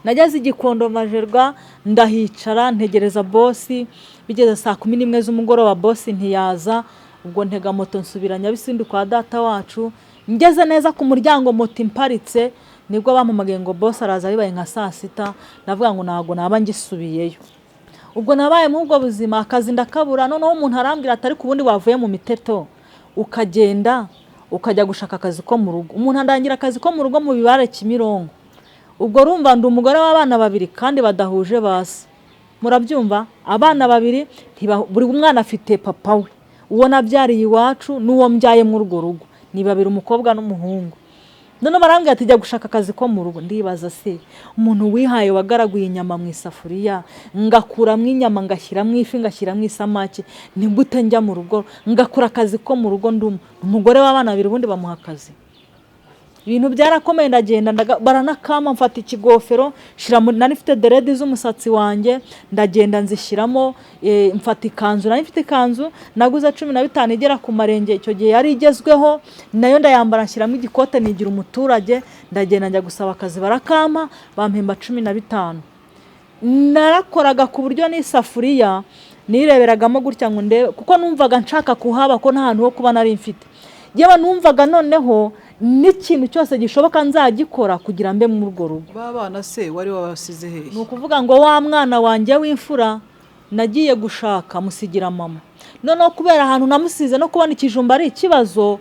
nageze Gikondo Majerwa ndahicara ntegereza bosi bigeze saa 11 z'umugoroba bosi ntiyaza ubwo ntega moto nsubira Nyabisindi kwa data wacu ngeze neza ku muryango moto imparitse nibwo bampamagaye ngo boss araza bibaye nka saa 6 navuga ngo nago naba ngisubiyeyo ubwo nabaye mu bwo buzima akazi ndakabura noneho umuntu arambwira atari ku bundi wavuye mu miteto ukagenda ukajya gushaka akazi ko mu rugo umuntu andangira akazi ko mu rugo mu bibare Kimironko ubwo rumva ndi umugore w'abana 2 kandi badahuje basi murabyumva abana 2 buri umwana afite papa we uwo nabyariye iwacu n'uwo mbyaye mu urwo rugo ni 2 umukobwa n'umuhungu none barambwira ati jya gushaka akazi ko mu rugo ndibaza se umuntu wihaye wagaraguye inyama mu isafuriya ngakura mu inyama ngashyira mu ifi ngashyira mu isamaki ni gute njya mu rugo ngakura akazi ko mu rugo ndum umugore w'abana 2 ubundi bamuha akazi ibintu byarakomeye ndagenda baranakama mfata ikigofero shira nari mfite derede z'umusatsi wanjye ndagenda nzishyiramo mfata ikanzu nari mfite ikanzu naguza 15 igera ku marenge icyo gihe yari igezweho nayo ndayambara nshyiramo igikote nigira umuturage ndagenda njya gusaba akazi barakama bampemba 15 narakoraga ku buryo n'isafuriya nireberagamo gutya ngo ndebe kuko numvaga nshaka kuhaba ko nta hantu ho kuba nari mfite yewe numvaga noneho n'ikintu cyose gishoboka nzagikora kugira mbe mu urwo rugo babana se wari wabasize hehe nukuvuga ngo wa mwana wanjye w'imfura nagiye gushaka musigira mama noneho kubera ahantu namusize no kubona ikijumba ari ikibazo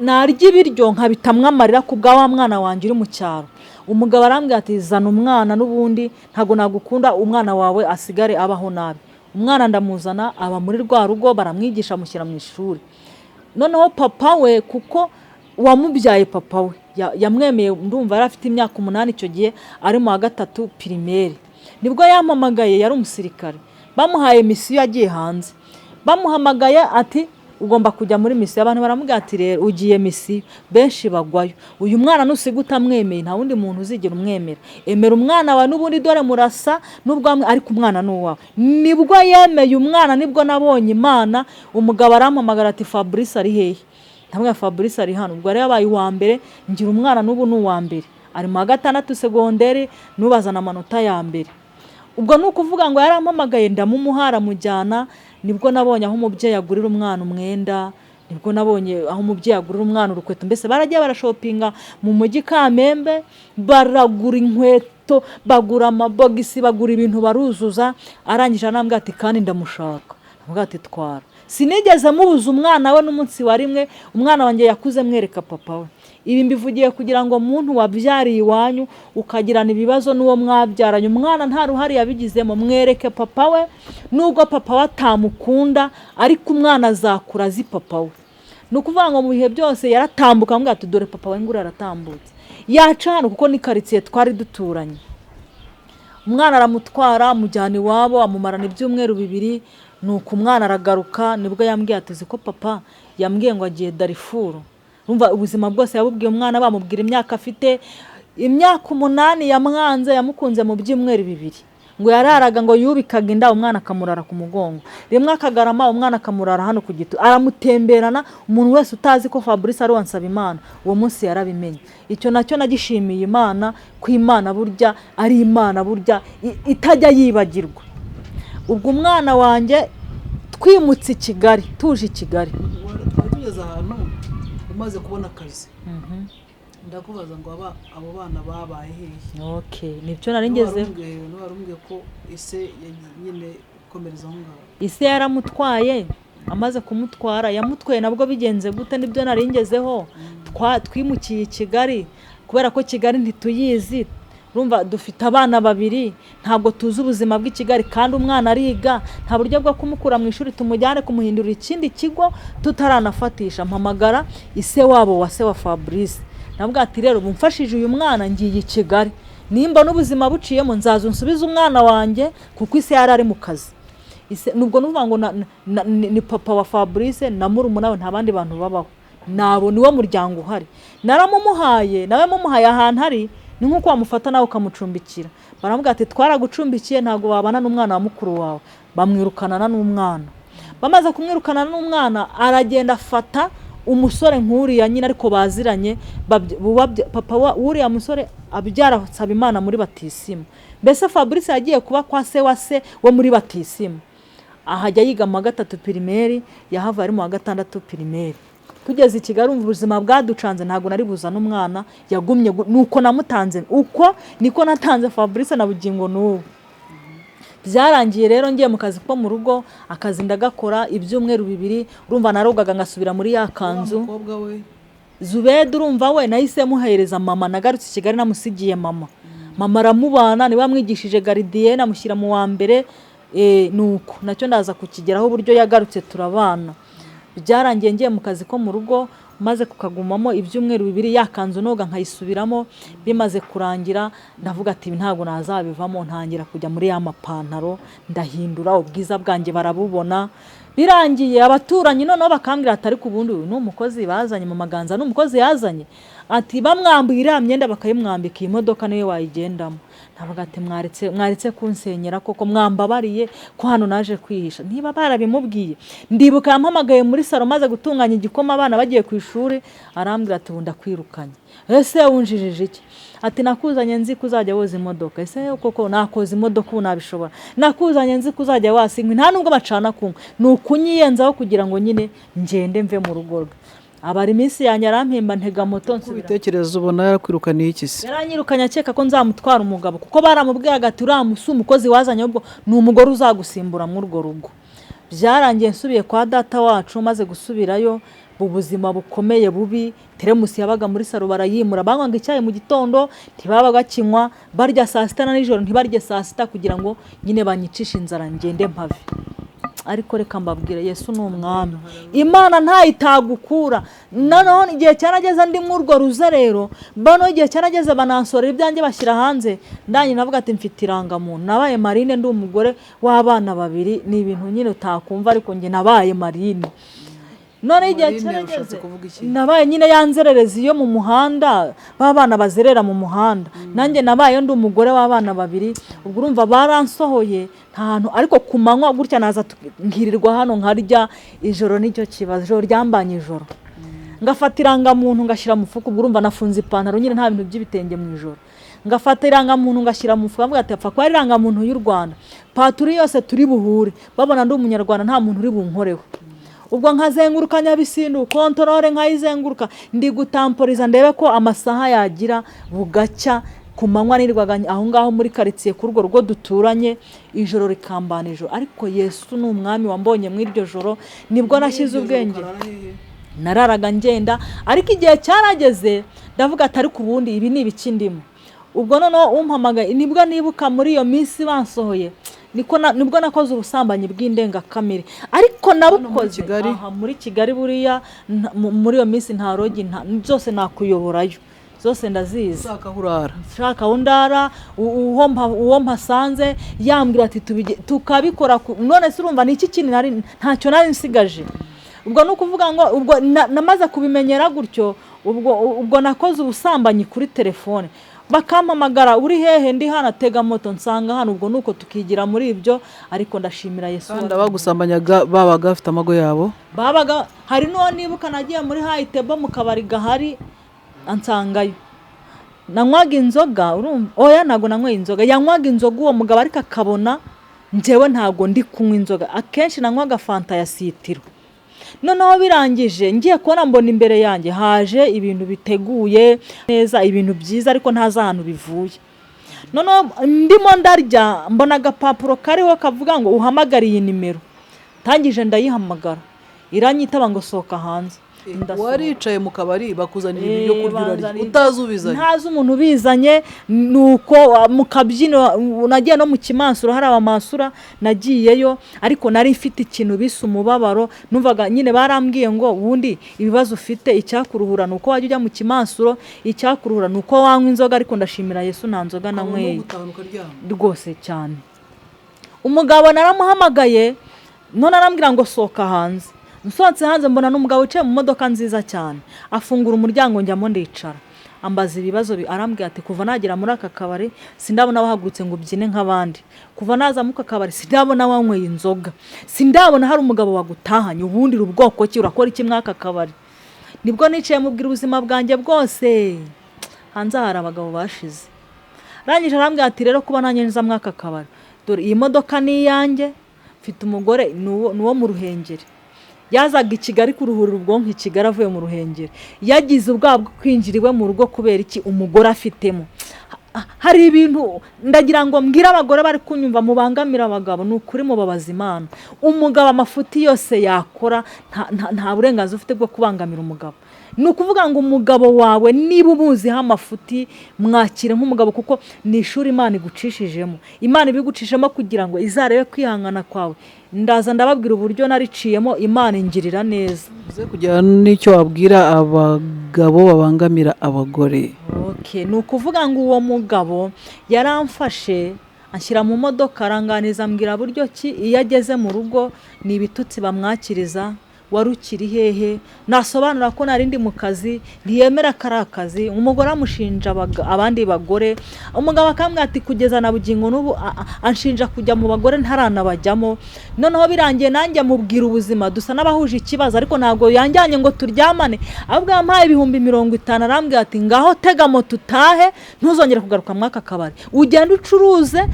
narya ibiryo nkabitamwa amarira ku bwa wa mwana wanjye uri mu cyaro umugabo arambwira ati zana umwana n'ubundi ntago nagukunda umwana wawe asigare abaho nabi umwana ndamuzana aba muri rwa rugo baramwigisha mushyira mu ishuri noneho papa we kuko wamubyaye papa we yamwemeye ndumva yari afite imyaka 8 icyo gihe ari mu 3 primaire nibwo yampamagaye yari umusirikare bamuhaye misiyo yagiye hanze bamuhamagaye ati ugomba kujya muri misiyo abantu baramubwira ati rero ugiye misiyo benshi bagwayo uyu mwana nusiga utamwemeye nta wundi muntu uzigira umwemera emera umwana wa n'ubundi dore murasa nubwo ariko umwana nuwawe nibwo yemeye umwana nibwo nabonye Imana umugabo arampamagara ati Fabrice ari hehe ntamwe Fabrice ari hano ubwo ari yabaye uwa mbere ngira umwana n'ubu n'uwa mbere ari mu 6 segonderi nubazana amanota ya mbere ubwo nukuvuga ngo yarampamagaye ndamumuhara mujyana nibwo nabonye aho umubyeyi agurira umwana umwenda nibwo nabonye aho umubyeyi agurira umwana urukweto mbese baragiye barashopinga mu mujyi Kamembe baragura inkweto bagura amabogisi bagura ibintu baruzuza arangije anambwira ati kandi ndamushaka ambwira ati twara sinigeze mubuza umwana we n'umunsi wa rimwe umwana wanjye yakuze mwereka papa we ibi mbivugiye kugira ngo muntu wabyariye iwanyu ukagirana ibibazo n'uwo mwabyaranye umwana nta ruhari yabigizemo mwereke papa we nubwo papa watamukunda ariko umwana azakura azi papa we nukuvuga ngo mu bihe byose yaratambuka mbwa ati dore papa we ngura aratambutse yaca hano kuko ni quartier twari duturanye umwana aramutwara amujyana iwabo amumarana ibyumweru 2 nuko umwana aragaruka nibwo yambwiye ati ko papa yambwiye ngo agiye Darifuru. Urumva ubuzima bwose yabubwiye umwana bamubwira imyaka afite, imyaka 8 yamwanze yamukunze mu byumweru 2 ngo yararaga ngo yubikaga inda umwana akamurara ku mugongo, rimwe akagarama umwana akamurara hano ku gitu, aramutemberana. Umuntu wese utazi ko Fabrice ari wansaba Imana uwo munsi yarabimenye. Icyo nacyo nagishimiye Imana, ko Imana burya ari Imana burya itajya yibagirwa. Ubwo umwana wanjye twimutse i Kigali, tuje i Kigali, tugeze ahantu umaze kubona akazi. Ndakubaza ngo abo bana babaye hehe? Okay, nibyo nari ngeze. Warumbwiye ko ise nyine komereza aho ngaho. Ise yaramutwaye, amaze kumutwara yamutwaye nabwo bigenze gute nibyo nari ngezeho. Twimukiye i Kigali kubera ko Kigali ntituyizi. Urumva dufite abana 2, ntabwo tuzi ubuzima bw'i Kigali kandi umwana ariga, nta buryo bwo kumukura mu ishuri tumujyane kumuhindurira ikindi kigo tutaranafatisha. Mpamagara ise wabo wa se wa Fabrice, nabwo ati rero bumfashije uyu mwana ngiye i Kigali, nimba n'ubuzima buciyemo nzaza nsubiza umwana wanjye kuko ise yari ari mu kazi. Ise nubwo nuvuga ngo ni papa wa Fabrice na murumuna we, nta bandi bantu babaho, nabo niwo muryango uhari. Naramumuhaye nawe mumuhaye ahantu hari, ni nkuko wamufata nawe ukamucumbikira. Baravuga ati twaragucumbikiye ntago babana n'umwana wa mukuru wawe. Bamwirukanana n'umwana, bamaze kumwirukana n'umwana aragenda afata umusore nk'uriya nyine ariko baziranye. Papa uriya musore abyara saba Imana muri batisimu. Mbese Fabrice yagiye kuba kwa se wa se wo muri batisimu, ahajya yiga mu 3 primaire, yahava ari mu 6 primaire. Tugeze i Kigali umva ubuzima bwaducanze, ntago nari buzana umwana, yagumye nuko namutanze, uko niko natanze Fabrice na bugingo n'ubu. Byarangiye rero ngiye mu kazi ko mu rugo, akazi ndagakora ibyumweru 2. Urumva narogaga ngasubira muri ya kanzu. Zubeda urumva we nahise muhereza mama, nagarutse i Kigali namusigiye mama. Mama aramubana, niba mwigishije gardien namushyira mu wa mbere. Nuko nacyo ndaza kukigeraho uburyo yagarutse turabana. Byarangiye ngiye mu kazi ko mu rugo, maze kukagumamo ibyumweru 2, yakanzu noga nkayisubiramo. Bimaze kurangira ndavuga ati ntago nazabivamo, ntangira kujya muri ya mapantaro ndahindura, ubwiza bwanjye barabubona. Birangiye abaturanyi noneho bakambwira ati ariko ubundi uyu n'umukozi bazanye mu maganza, n'umukozi yazanye, ati bamwambira myenda bakayimwambika, iyi modoka niyo wayigendamo. Navuga ati mwaretse kunsenyera koko, mwambabariye ko hano naje kwihisha. Niba barabimubwiye, ndibuka yampamagaye muri salo maze gutunganya igikoma abana bagiye ku ishuri, arambwira ati ndakwirukanye. Ese wunjijije iki? Ati nakuzanye nzi kuzajya woza imodoka. Ese koko nakoze imodoka ubu nabishobora? Nakuzanye nzi kuzajya wasinkwe, nta nubwo bacana kunywa, nukunyiyenzaho kugira ngo nyine ngende mve mu rugo rwe. Abari iminsi yanjye arampemba ntega moto nsubira. Kubitekerezo ubona yarakwirukaniye iki se? Yaranyirukanye akeka ko nzamutwara umugabo, kuko baramubwiraga ati uramusi umukozi wazanye ubwo ni umugore uzagusimbura mu rugo rugo. Byarangiye nsubiye kwa data wacu, maze gusubirayo ubuzima bukomeye bubi. Teremusi yabaga muri salo barayimura, banywaga icyayi mu gitondo ntibaba bakinywa, barya saa sita na nijoro ntibarye saa sita kugira ngo nyine banyicishe inzara ngende mpave. Ariko reka mbabwire Yesu ni umwami, Imana ntayitagukura. None igihe cyarageze ndi mu urwo ruzerero, bano igihe cyarageze banansorera ibyanjye bashyira hanze. Ndanye navuga ati mfite irangamuntu, nabaye marine, ndi umugore w'abana 2. Ni ibintu nyine utakumva, ariko nge nabaye marine. None igihe cyarageze nabaye nyine yanzererezi yo mu muhanda, babana bazerera mu muhanda. Nanjye nabaye ndi umugore w'abana 2. Ubwo urumva baransohoye nta hantu, ariko kumanywa gutya naza ngirirwa hano nkarya. Ijoro nicyo kibazo, ijoro ryambanye ijoro. Ngafata irangamuntu ngashyira mu fuko. Ubwo urumva nafunze ipantaro nyine nta bintu by'ibitenge mu ijoro. Ngafata irangamuntu ngashyira mu fuko, avuga ati apfa kwa irangamuntu y'u Rwanda, paturi yose turi buhure, babona ndi umunyarwanda nta muntu uri bunkoreho. Ubwo nkazenguruka Nyabisindu, kontorore nkayizenguruka, ndi gutamporiza ndebe ko amasaha yagira bugacya. Kumanywa nirwaga aho ngaho muri quartier ku rugo rugo duturanye, ijoro rikambana ijoro. Ariko Yesu ni umwami wambonye mu iryo joro, nibwo nashyize ubwenge. Nararaga ngenda, ariko igihe cyarageze ndavuga ati ariko ubundi ibi ni ibiki ndimo. Ubwo noneho umpamagaye, nibwo nibuka muri iyo minsi bansohoye, nibwo nakoze ubusambanyi bw'indengakamere, ariko nabukoze aha muri Kigali. Buriya muri iyo minsi nta rogi, byose nakuyoborayo. zose ndazizi. Saka hurara. Shaka undara uwo mpasanze yambwira ati tukabikora none se urumva ni iki kintu ntacyo nari nsigaje. Ubwo no kuvuga ngo ubwo namaze kubimenyera gutyo ubwo nakoze ubusambanyi kuri telefone. Bakampamagara uri hehe ndi hana tega moto nsanga hano ubwo nuko tukigira muri ibyo ariko ndashimira Yesu. Kandi abagusambanyaga babaga afite amago yabo. Babaga hari no nibuka nagiye muri Hayitebo mu kabari gahari ansangayo. Nanywaga inzoga urumva oya nago nanyweye inzoga yanywaga inzoga uwo mugabo ariko akabona njewe ntago ndi kunywa inzoga akenshi nanywaga fanta ya sitiro. Noneho birangije ngiye kubona mbona imbere yanjye haje ibintu biteguye neza ibintu byiza ariko ntaza ahantu bivuye. Noneho ndimo ndarya mbona agapapuro kariho kavuga ngo uhamagara iyi nimero. Tangije ndayihamagara iranyitaba ngo soka hanze. Waricaye mu kabari bakuzanira ibyo kurya utazubizanye. Ntazi umuntu bizanye nuko mu kabyino nagiye no mu kimansuro hari abamansura nagiyeyo ariko nari mfite ikintu bisa umubabaro numvaga nyine barambwiye ngo ubundi ibibazo ufite icyakuruhura nuko wajya ujya mu kimansuro icyakuruhura nuko wanywa inzoga ariko ndashimira Yesu nta nzoga nanyweye rwose cyane. Umugabo naramuhamagaye none arambwira ngo soka hanze. Nsohotse hanze mbona n'umugabo uciye mu modoka nziza cyane afungura umuryango njyamo ndicara ambaza ibibazo arambwira ati kuva nagera muri aka kabari sindabona wahagurutse ngo byine nk'abandi kuva naza mu kabari sindabona wanyweye inzoga sindabona hari umugabo wagutahanye ubundi rubwoko ki urakora iki mwaka kabari. Nibwo niciye mubwira ubuzima bwanjye bwose hanze hari abagabo bashize. Rangije arambwira ati rero kuba nanyenza mwaka kabari dore iyi modoka ni yanjye mfite umugore nuwo mu Ruhengeri yazaga Kigali kuruhurira ubwonko Kigali avuye mu Ruhengeri yagize ubwabwo kwinjiriwe mu rugo kubera iki umugore afitemo. Hari ibintu ndagira ngo mbwira abagore bari kunyumva mubangamira abagabo n'ukuri mu babaza Imana. Umugabo amafuti yose yakora nta burenganzira ufite bwo kubangamira umugabo. Nukuvuga ngo umugabo wawe niba ubuziho amafuti mwakire nk'umugabo kuko ni ishuri Imana igucishijemo. Imana ibigucishemo kugira ngo izarebe kwihangana kwawe. Ndaza ndababwira uburyo nariciyemo Imana ingirira neza. Uze kujya n'icyo wabwira abagabo babangamira abagore. Okay, nukuvuga ngo uwo mugabo yaramfashe anshyira mu modoka aranganiza ambwira buryo ki iyo ageze mu rugo ni ibitutsi bamwakiriza warukiri hehe nasobanura ko narindi mu kazi ntiyemera karakazi. Umugore amushinja abandi bagore umugabo akambwira ati kugeza na bugingo n'ubu anshinja kujya mu bagore ntaranabajyamo. Noneho birangiye nanjye mubwira ubuzima dusa n'abahuje ikibazo ariko ntago yanjyanye ngo turyamane ahubwo yampaye 50 arambwira ati ngaho tega moto utahe ntuzongere kugaruka mwaka kabari ugenda ucuruze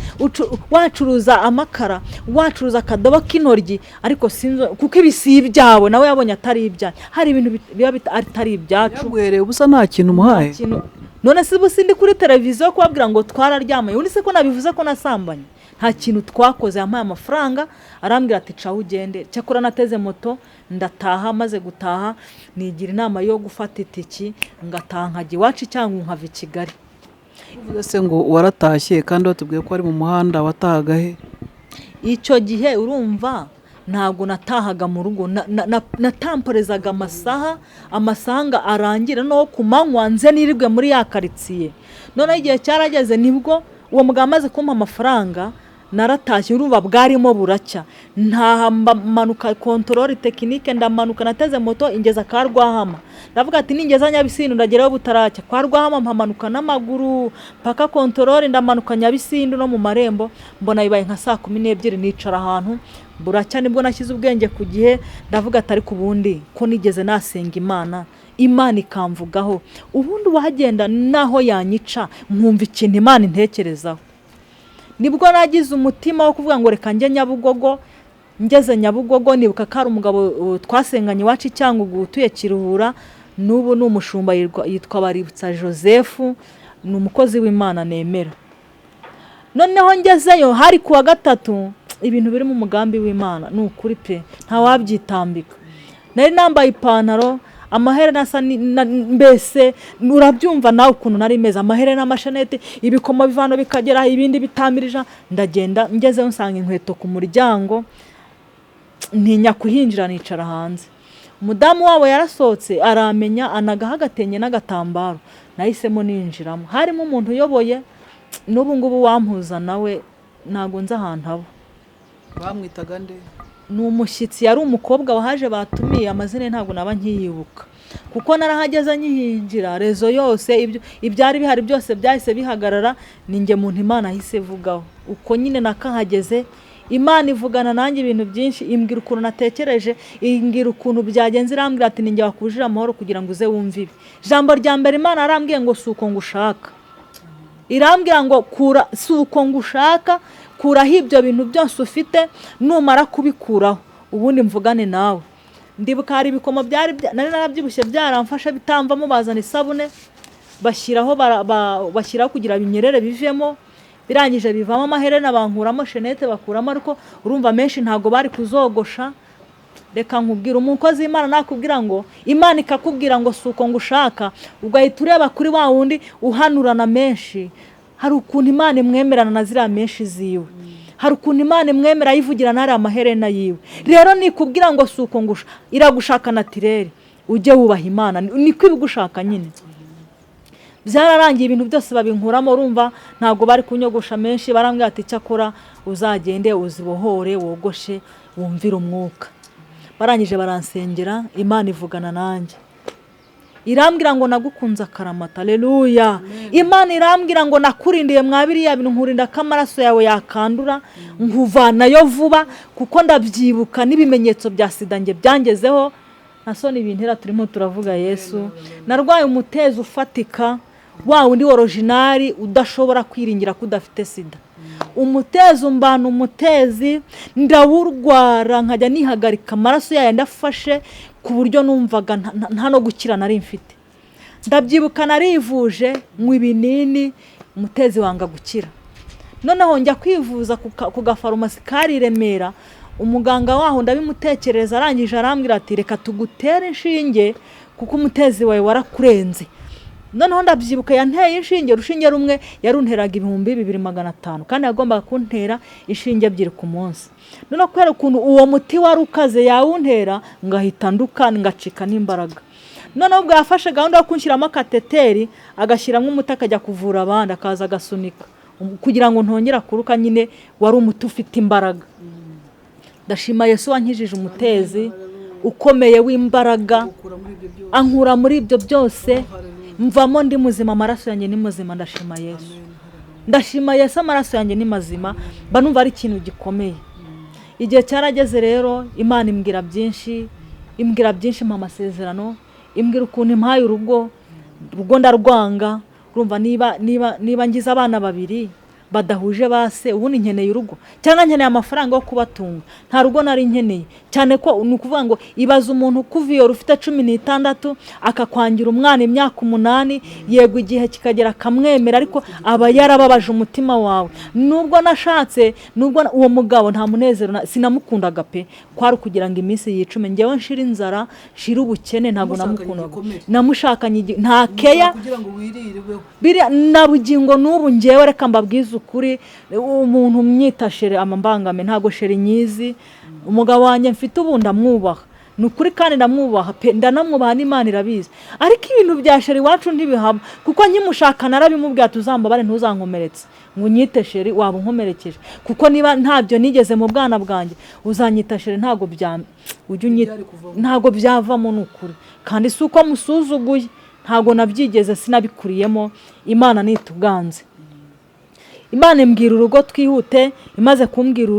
wacuruza amakara wacuruza akadobo k'intoryi ariko sinzo kuko ibisi byawe nawe yabonye atari ibya hari ibintu biba atari ibyacu yagwereye ubusa nta kintu umuhaye. None se busindi kuri televiziyo kubabwira ngo twararyamaye undi se ko nabivuze ko nasambanye nta kintu twakoze yampaye amafaranga arambwira ati caho ugende cyakora nateze moto ndataha maze gutaha nigira inama yo gufata itiki ngataha nkajya iwacu cyangwa nkava i Kigali. Uvuze se ngo waratashye kandi watubwiye ko ari mu muhanda watahaga he? Icyo gihe urumva ntago natahaga mu rugo natamporezaga amasanga arangira no kumanywa nze nirirwe muri ya karitsiye. None igihe cyarageze nibwo uwo mugabo amaze kumpa amafaranga naratashye urumva bwarimo buracya nta manuka control technique ndamanuka nateze moto ingeza Karwahama ndavuga ati ningeza Nyabisindu ndageraho butaracya Karwahama mpamanuka n'amaguru paka control ndamanuka Nyabisindu no mu marembo mbona bibaye nka saa 12 nicara ahantu buracya nibwo nashyize ubwenge ku gihe ndavuga atari kubundi ko nigeze nasenga Imana ikamvugaho ubundi wagenda naho yanyica nkumva ikintu Imana intekerezaho. Nibwo nagize umutima wo kuvuga ngo reka njye Nyabugogo ngeze Nyabugogo nibuka kari umugabo twasenganye wacu cyangwa utuye Kiruhura n'ubu n'umushumba yitwa Baributsa Joseph ni umukozi w'Imana nemera. Noneho ngezeyo hari kuwa gatatu ibintu biri mu mugambi w'Imana n'ukuri pe nta wabyitambika. Nari nambaye ipantaro amaherena asa mbese urabyumva nawe ukuntu nari meza amaherena amashanete ibikomo bivano bikagera ibindi bitamirija ndagenda ngezeyo nsanga inkweto ku muryango ntinya kuhinjira nicara hanze. Umudamu wabo yarasohotse aramenya anagaha gatenye n'agatambaro nahisemo ninjiramo. Harimo umuntu uyoboye n'ubu ngubu wampuza nawe ntago nzi ahantu aba. Bamwitaga nde? Ni umushyitsi, yari umukobwa wahaje batumiye, amazina ntago naba nkiyibuka kuko narahageze nyihinjira rezo yose ibyari bihari byose byahise bihagarara. Ninjye muntu Imana ahise vugaho uko nyine nakahageze. Imana ivugana nanjye ibintu byinshi, imbwira ukuntu natekereje, imbwira ukuntu byagenze, irambwira ati ninjye wakujira amahoro kugira ngo uze wumve ibi. Jambo rya mbere Imana arambwiye ngo suko ngushaka, irambwira ngo kura suko ngushaka, kuraho ibyo bintu byose ufite, numara kubikuraho ubundi mvugane nawe. Ndibuka hari ibikomo byari nari narabyibushye byaramfasha bitamvamo, bazana isabune bashyiraho kugira binyerere bivemo, birangije bivamo amaherena, bankuramo shenete bakuramo, ariko urumva menshi ntago bari kuzogosha. Reka nkubwira, umukozi w'Imana nakubwira ngo Imana ikakubwira ngo suko ngushaka, ugahita ureba kuri wa wundi uhanurana menshi, hari ukuntu Imana imwemerana na ziriya menshi ziwe, hari ukuntu Imana imwemera yivugira nari amaherena yiwe. Rero nikubwira ngo suko ngusha, iragushaka natirere, ujye wubaha Imana, niko ibigushaka nyine. Byararangiye ibintu byose babinkuramo, urumva ntago bari kunyogosha menshi. Barambwira ati cyakora uzagende uzibohore wogoshe wumvira umwuka. Barangije baransengera, Imana ivugana nanjye, irambwira ngo nagukunza akaramata. Haleluya. Imana irambwira ngo nakurindiye mwabiriya bintu, nkurinda ko amaraso yawe yakandura, nkuvanayo vuba kuko ndabyibuka n'ibimenyetso bya sida nge byangezeho. Nasoni ibintera turimo turavuga Yesu. Narwaye umutezi ufatika, wa wundi original udashobora kwiringira kudafite sida. Umutezi umbana umutezi, ndawurwara nkajya nihagarika amaraso yayo ndafashe ku buryo numvaga nta no gukira nari mfite. Ndabyibuka narivuje mu ibinini, umutezi wanga gukira. Noneho njya kwivuza ku gafarumasi kari Remera, umuganga waho ndabimutekereza, arangije arambwira ati reka tugutere inshinge kuko umutezi wawe warakurenze. Noneho ndabyibuka yanteye inshinge, urushinge rumwe yarunteraga 2,500 kandi yagombaga kuntera inshinge 2 ku munsi. Noneho kwera ukuntu uwo muti wari ukaze yawuntera, ngahita nduka ngacika n'imbaraga. Noneho ubwo yafashe gahunda yo kunshyiramo akateteri, agashyiramo umuti akajya kuvura abandi, akaza agasunika kugira ngo ntongera kuruka. Nyine wari umuti ufite imbaraga. Ndashima Yesu wankijije umutezi ukomeye w'imbaraga, ankura muri ibyo byose, mvamo ndi muzima, amaraso yanjye ni muzima. Ndashima Yesu, ndashima Yesu, amaraso yanjye ni mazima. Mba numva ari ikintu gikomeye. Igihe cyarageze rero, Imana imbwira byinshi mu masezerano, imbwira ukuntu impaye urugo ndarwanga. Urumva niba ngize abana 2 badahuje base, ubundi nkeneye urugo cyangwa nkeneye amafaranga yo kubatunga, nta rugo nari nkeneye. Cyane ko nukuvuga ngo ibaza umuntu kuviyo rufite 16 akakwangira umwana imyaka 8, yego igihe kikagera kamwemera, ariko aba yarababaje umutima wawe. Nubwo nashatse, nubwo uwo mugabo nta munezero, sinamukundaga pe, kwari kugira ngo iminsi yicume ngewe nshira inzara, nshira ubukene. Ntago namukundaga, namushakanye nta keya kugira ngo wiririweho. Biri nabugingo n'ubu ngewe reka mbabwiza ukuri, umuntu myitashere amambangame ntago sheri nyizi. Umugabo wanjye mfite ubu ndamwubaha, nukuri kandi ndamwubaha pe, ndanamwubaha n'Imana irabizi. Ariko ibintu bya sheri wacu ntibihaba, kuko nkimushaka narabimubwira tuzambabare ntuzankomeretse, ngo nyite sheri waba unkomerekeje, kuko niba ntabyo nigeze mu bwana bwanjye uzanyita sheri ntago ntago byavamo n'ukuri. Kandi si uko musuzuguye, ntago nabyigeze, sinabikuriyemo. Imana nituganze. Imana imbwira urugo twihute, imaze kumbwira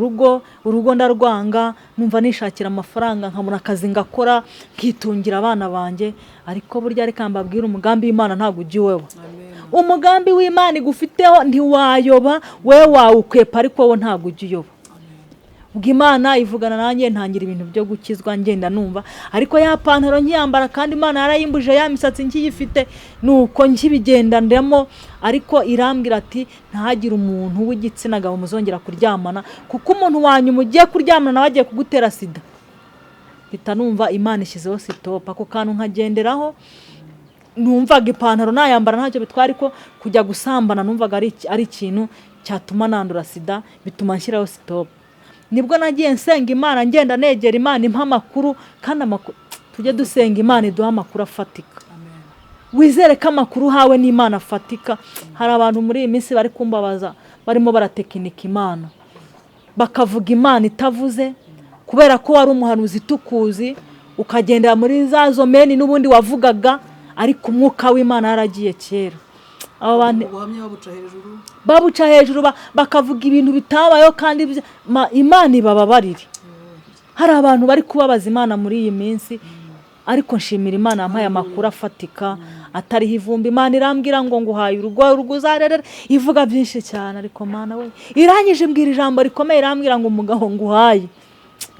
urugo ndarwanga, numva nishakira amafaranga, nkabona akazi ngakora, nkitungira abana banjye. Ariko burya reka mbabwira, umugambi w'Imana ntago ugiweho. Umugambi w'Imana igufiteho ntiwayoba, we wawukwepa, ariko wowe ntago ugiyoba. Ubwo Imana ivugana nanjye, ntangira ibintu byo gukizwa, ngenda numva. Ariko ya pantaro nkiyambara kandi Imana yarayimbuje, ya misatsi nkiyifite, nuko nkibigendandemo. Ariko irambwira ati ntahagire umuntu w'igitsina gabo muzongera kuryamana, kuko umuntu wanyu mugiye kuryamana nawe agiye kugutera sida. Bita numva Imana ishyizeho stop, ako kantu nkagenderaho. Numvaga ipantaro nayambara ntacyo bitwara, ariko kujya gusambana numvaga ari ikintu cyatuma nandura sida, bituma nshyiraho stop. Nibwo nagiye nsenga Imana, ngenda negera Imana impa amakuru, kandi amakuru tujye dusenga Imana iduha amakuru afatika. wizere ko amakuru hawe n'Imana afatika. Hari abantu muri iyi minsi bari kumbabaza barimo baratekinika Imana, bakavuga Imana itavuze kubera ko wari umuhanuzi tukuzi ukagendera muri za zomeni n'ubundi wavugaga, ariko umwuka w'Imana yaragiye kera. Aba bantu babuca hejuru bakavuga ibintu bitabayeho kandi Imana ibababarire. Hari abantu bari kubabaza Imana muri iyi minsi, ariko nshimira Imana yampaye amakuru afatika atariho ivumbi. Imana irambwira ngo nguhaye urugo uzarerera, ivuga byinshi cyane, ariko Mana we irangije mbwira ijambo rikomeye, irambwira ngo umugabo nguhaye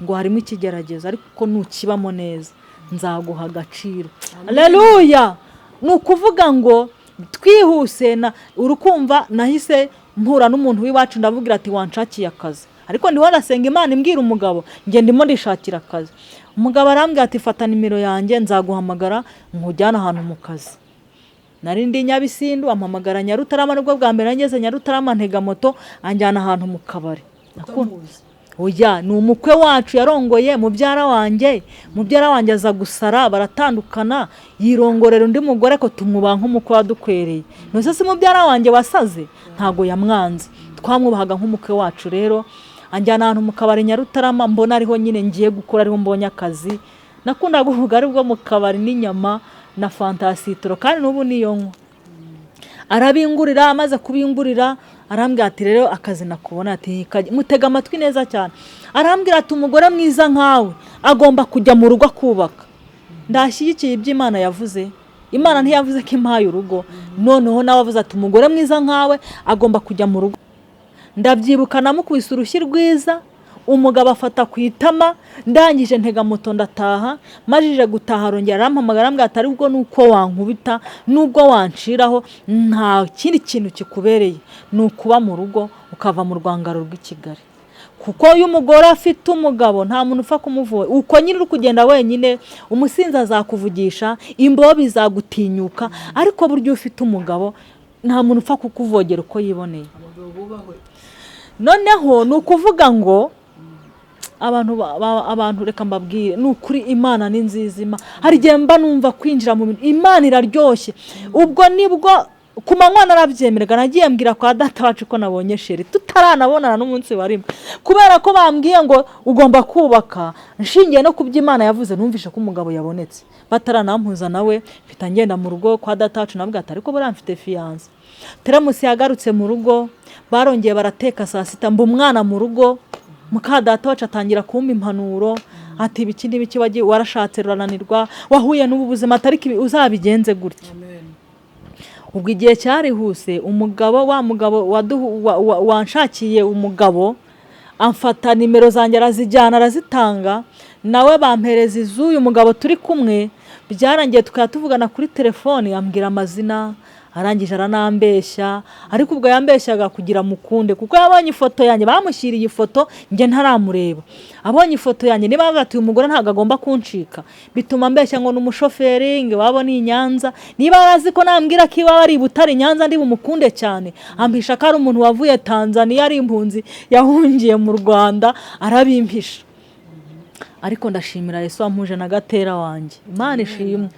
ngo harimo ikigeragezo, ariko nukibamo neza nzaguha agaciro. Haleluya! Nukuvuga ngo twihuse na urukumva nahise mpura n'umuntu w'iwacu ndavugira ati wanshakiye akazi, ariko ndiho nasenga Imana imbwira umugabo nge ndimo ndishakira akazi. Umugabo arambwira ati fata nimero yanjye nzaguhamagara nkujyana ahantu mu kazi. Nari ndi Nyabisindu, ampamagara Nyarutarama, nibwo bwa mbere ngeze Nyarutarama ntega moto anjyana ahantu mu kabari. Oya, ni umukwe wacu yarongoye mubyara wanjye aza gusara, baratandukana, yirongorera undi mugore ko tumwubaha nk'umukwe wadukwereye. Nose se mubyara wanjye wasaze ntago yamwanze, twamwubahaga nk'umukwe wacu. Rero anjyana ahantu mu kabari Nyarutarama, mbona ariho nyine ngiye gukora, ariho mbonye akazi. Nakunda guhuga aribwo mu kabari n'inyama na fantasitro, kandi n'ubu niyo nywa. Arabingurira, amaze kubingurira arambwira ati rero akazi nakubona, ati mutega amatwi neza cyane. Arambwira ati umugore mwiza nkawe agomba kujya mu rugo kubaka. Ndashyigikiye ibyo Imana yavuze. Imana ntiyavuze ko impaye urugo, noneho nawe avuze ati umugore mwiza nkawe agomba kujya mu rugo. Ndabyibuka namukubise urushyi rwiza, umugabo afata ku itama, ndangije ntega moto ndataha. Majije gutaha arongera arampamagara arambwira ati aribwo nuko wankubita nubwo wanshiraho nta kindi kintu kikubereye, nukuba mu rugo ukava mu rwangaro rw'i Kigali. Kuko uyu mugore afite umugabo nta muntu upfa kumuvuga. Uko nyine uri kugenda wenyine, umusinzi azakuvugisha, imbobi zagutinyuka, ariko buryo ufite umugabo nta muntu upfa kukuvogera uko yiboneye. Noneho nukuvuga ngo abantu reka mbabwire nukuri Imana ni nzizima. Hari gihe mba numva kwinjira mu bintu Imana iraryoshye. Ubwo nibwo ku manywa narabyemerega, nagiye mbwira kwa data wacu ko nabonye sheri tutaranabonana n'umunsi warimwe, kubera ko bambwiye ngo ugomba kubaka. Nshingiye no kubyo Imana yavuze, numvishe ko umugabo yabonetse. Bataranampuza nawe mpita ngenda mu rugo kwa data wacu, nabwo ati ariko buriya mfite fiance. Teremusi yagarutse mu rugo, barongeye barateka saa sita, mba umwana mu rugo. Muka data wacu atangira kumpa impanuro, ati ibiki n'ibiki wagiye warashatse rurananirwa, wahuye n'ubu buzima atariko uzabigenze gutya. Ubwo igihe cyarihuse, wa mugabo wanshakiye umugabo amfata nimero zanjye arazijyana arazitanga, nawe bampereza iz'uyu mugabo turi kumwe. Byarangiye tukaba tuvugana kuri telefone, ambwira amazina, arangije aranambeshya, ariko ubwo yambeshyaga kugira mukunde, kuko yabonye ifoto yanjye, bamushyiriye ifoto nge ntaramureba. Abonye ifoto yanjye niba bavuga ati uyu mugore ntago agomba kuncika, bituma mbeshya ngo n'umushoferi ngo wabona i Nyanza. Niba arazi ko nambwira ko iwa ari Butare Nyanza ndi bumukunde cyane, ampisha ko ari umuntu wavuye Tanzania ari impunzi yahungiye mu Rwanda, arabimpisha. Ariko ndashimira Yesu wampuje na Gatera wanjye. Imana ishimwe.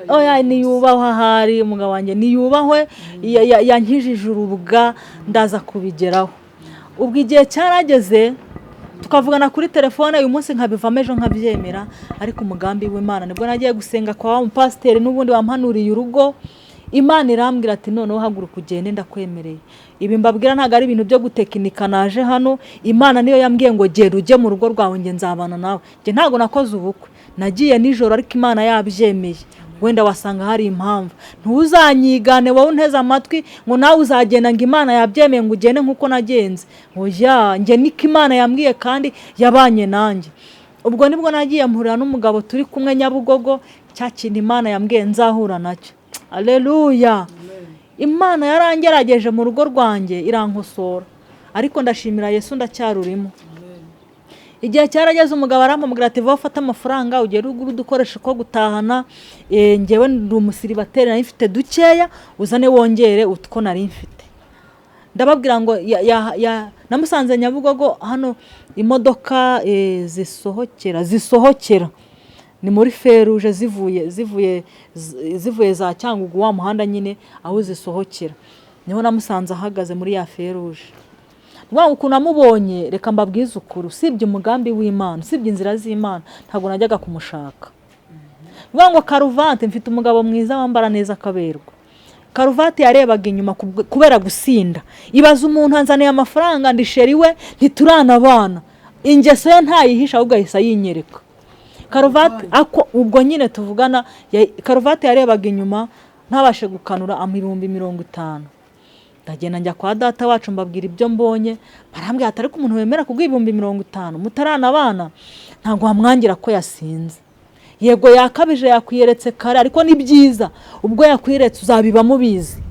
Oya niyubahwe, hari umugabo wanjye niyubahwe, yankijije urubwa, ndaza kubigeraho. Ubwo igihe cyarageze tukavugana kuri telefone, uyu munsi nkabivamo ejo nkabyemera, ariko umugambi w'Imana nibwo nagiye gusenga kwa umupasiteri n'ubundi wampanuriye urugo. Imana irambwira ati noneho haguruka ugende ndakwemereye. Ibi mbabwira ntago ari ibintu byo gutekinika naje hano. Imana niyo yambwiye ngo genda ujye mu rugo rwawe nge nzabana nawe. Nge ntago nakoze ubukwe, nagiye nijoro, ariko Imana yabyemeye. Wenda wasanga hari impamvu. Ntuzanyigane wowe unteze amatwi ngo nawe uzagenda ngo Imana yabyemeye ngo ugende nkuko nagenze. Oya, nge niko Imana yambwiye kandi yabanye nanjye. Ubwo nibwo nagiye mpurira n'umugabo turi kumwe Nyabugogo, cya kintu Imana yambwiye nzahura nacyo. Haleluya. Imana yarangerageje mu rugo rwanjye irankosora, ariko ndashimira Yesu ndacyarurimo. Igihe cyarageze umugabo arampamagara ati vuba fata amafaranga ugere ugura udukoresho ko gutahana, ngewe ndi umusiribateri nari mfite dukeya, uzane wongere utwo nari mfite. Ndababwira ngo namusanze Nyabugogo hano imodoka zisohokera ni muri feruje zivuye za Cyangugu wa muhanda nyine aho zisohokera, niho namusanze ahagaze muri ya feruje. Ngo ukuntu amubonye, reka mbabwize ukuri, usibye umugambi w'Imana, usibye inzira z'Imana, ntabwo najyaga kumushaka. Ngo karuvati, mfite umugabo mwiza wambara neza akaberwa. Karuvati yarebaga inyuma kubera gusinda. Ibaza umuntu anzaniye amafaranga, ndisheri we ntituranabana, ingeso ye ntayihisha ahubwo ahise yinyereka. Karuvati ako ubwo nyine tuvugana, karuvati yarebaga inyuma ntabashe gukanura 50,000. Ndagenda njya kwa data wacu mbabwira ibyo mbonye, barambwira ati ariko umuntu wemera kugwa 50,000 mutaranabana ntabwo hamwangira ko yasinze. Yego yakabije yakwiyeretse kare, ariko ni byiza ubwo yakwiretse uzabiba mubizi.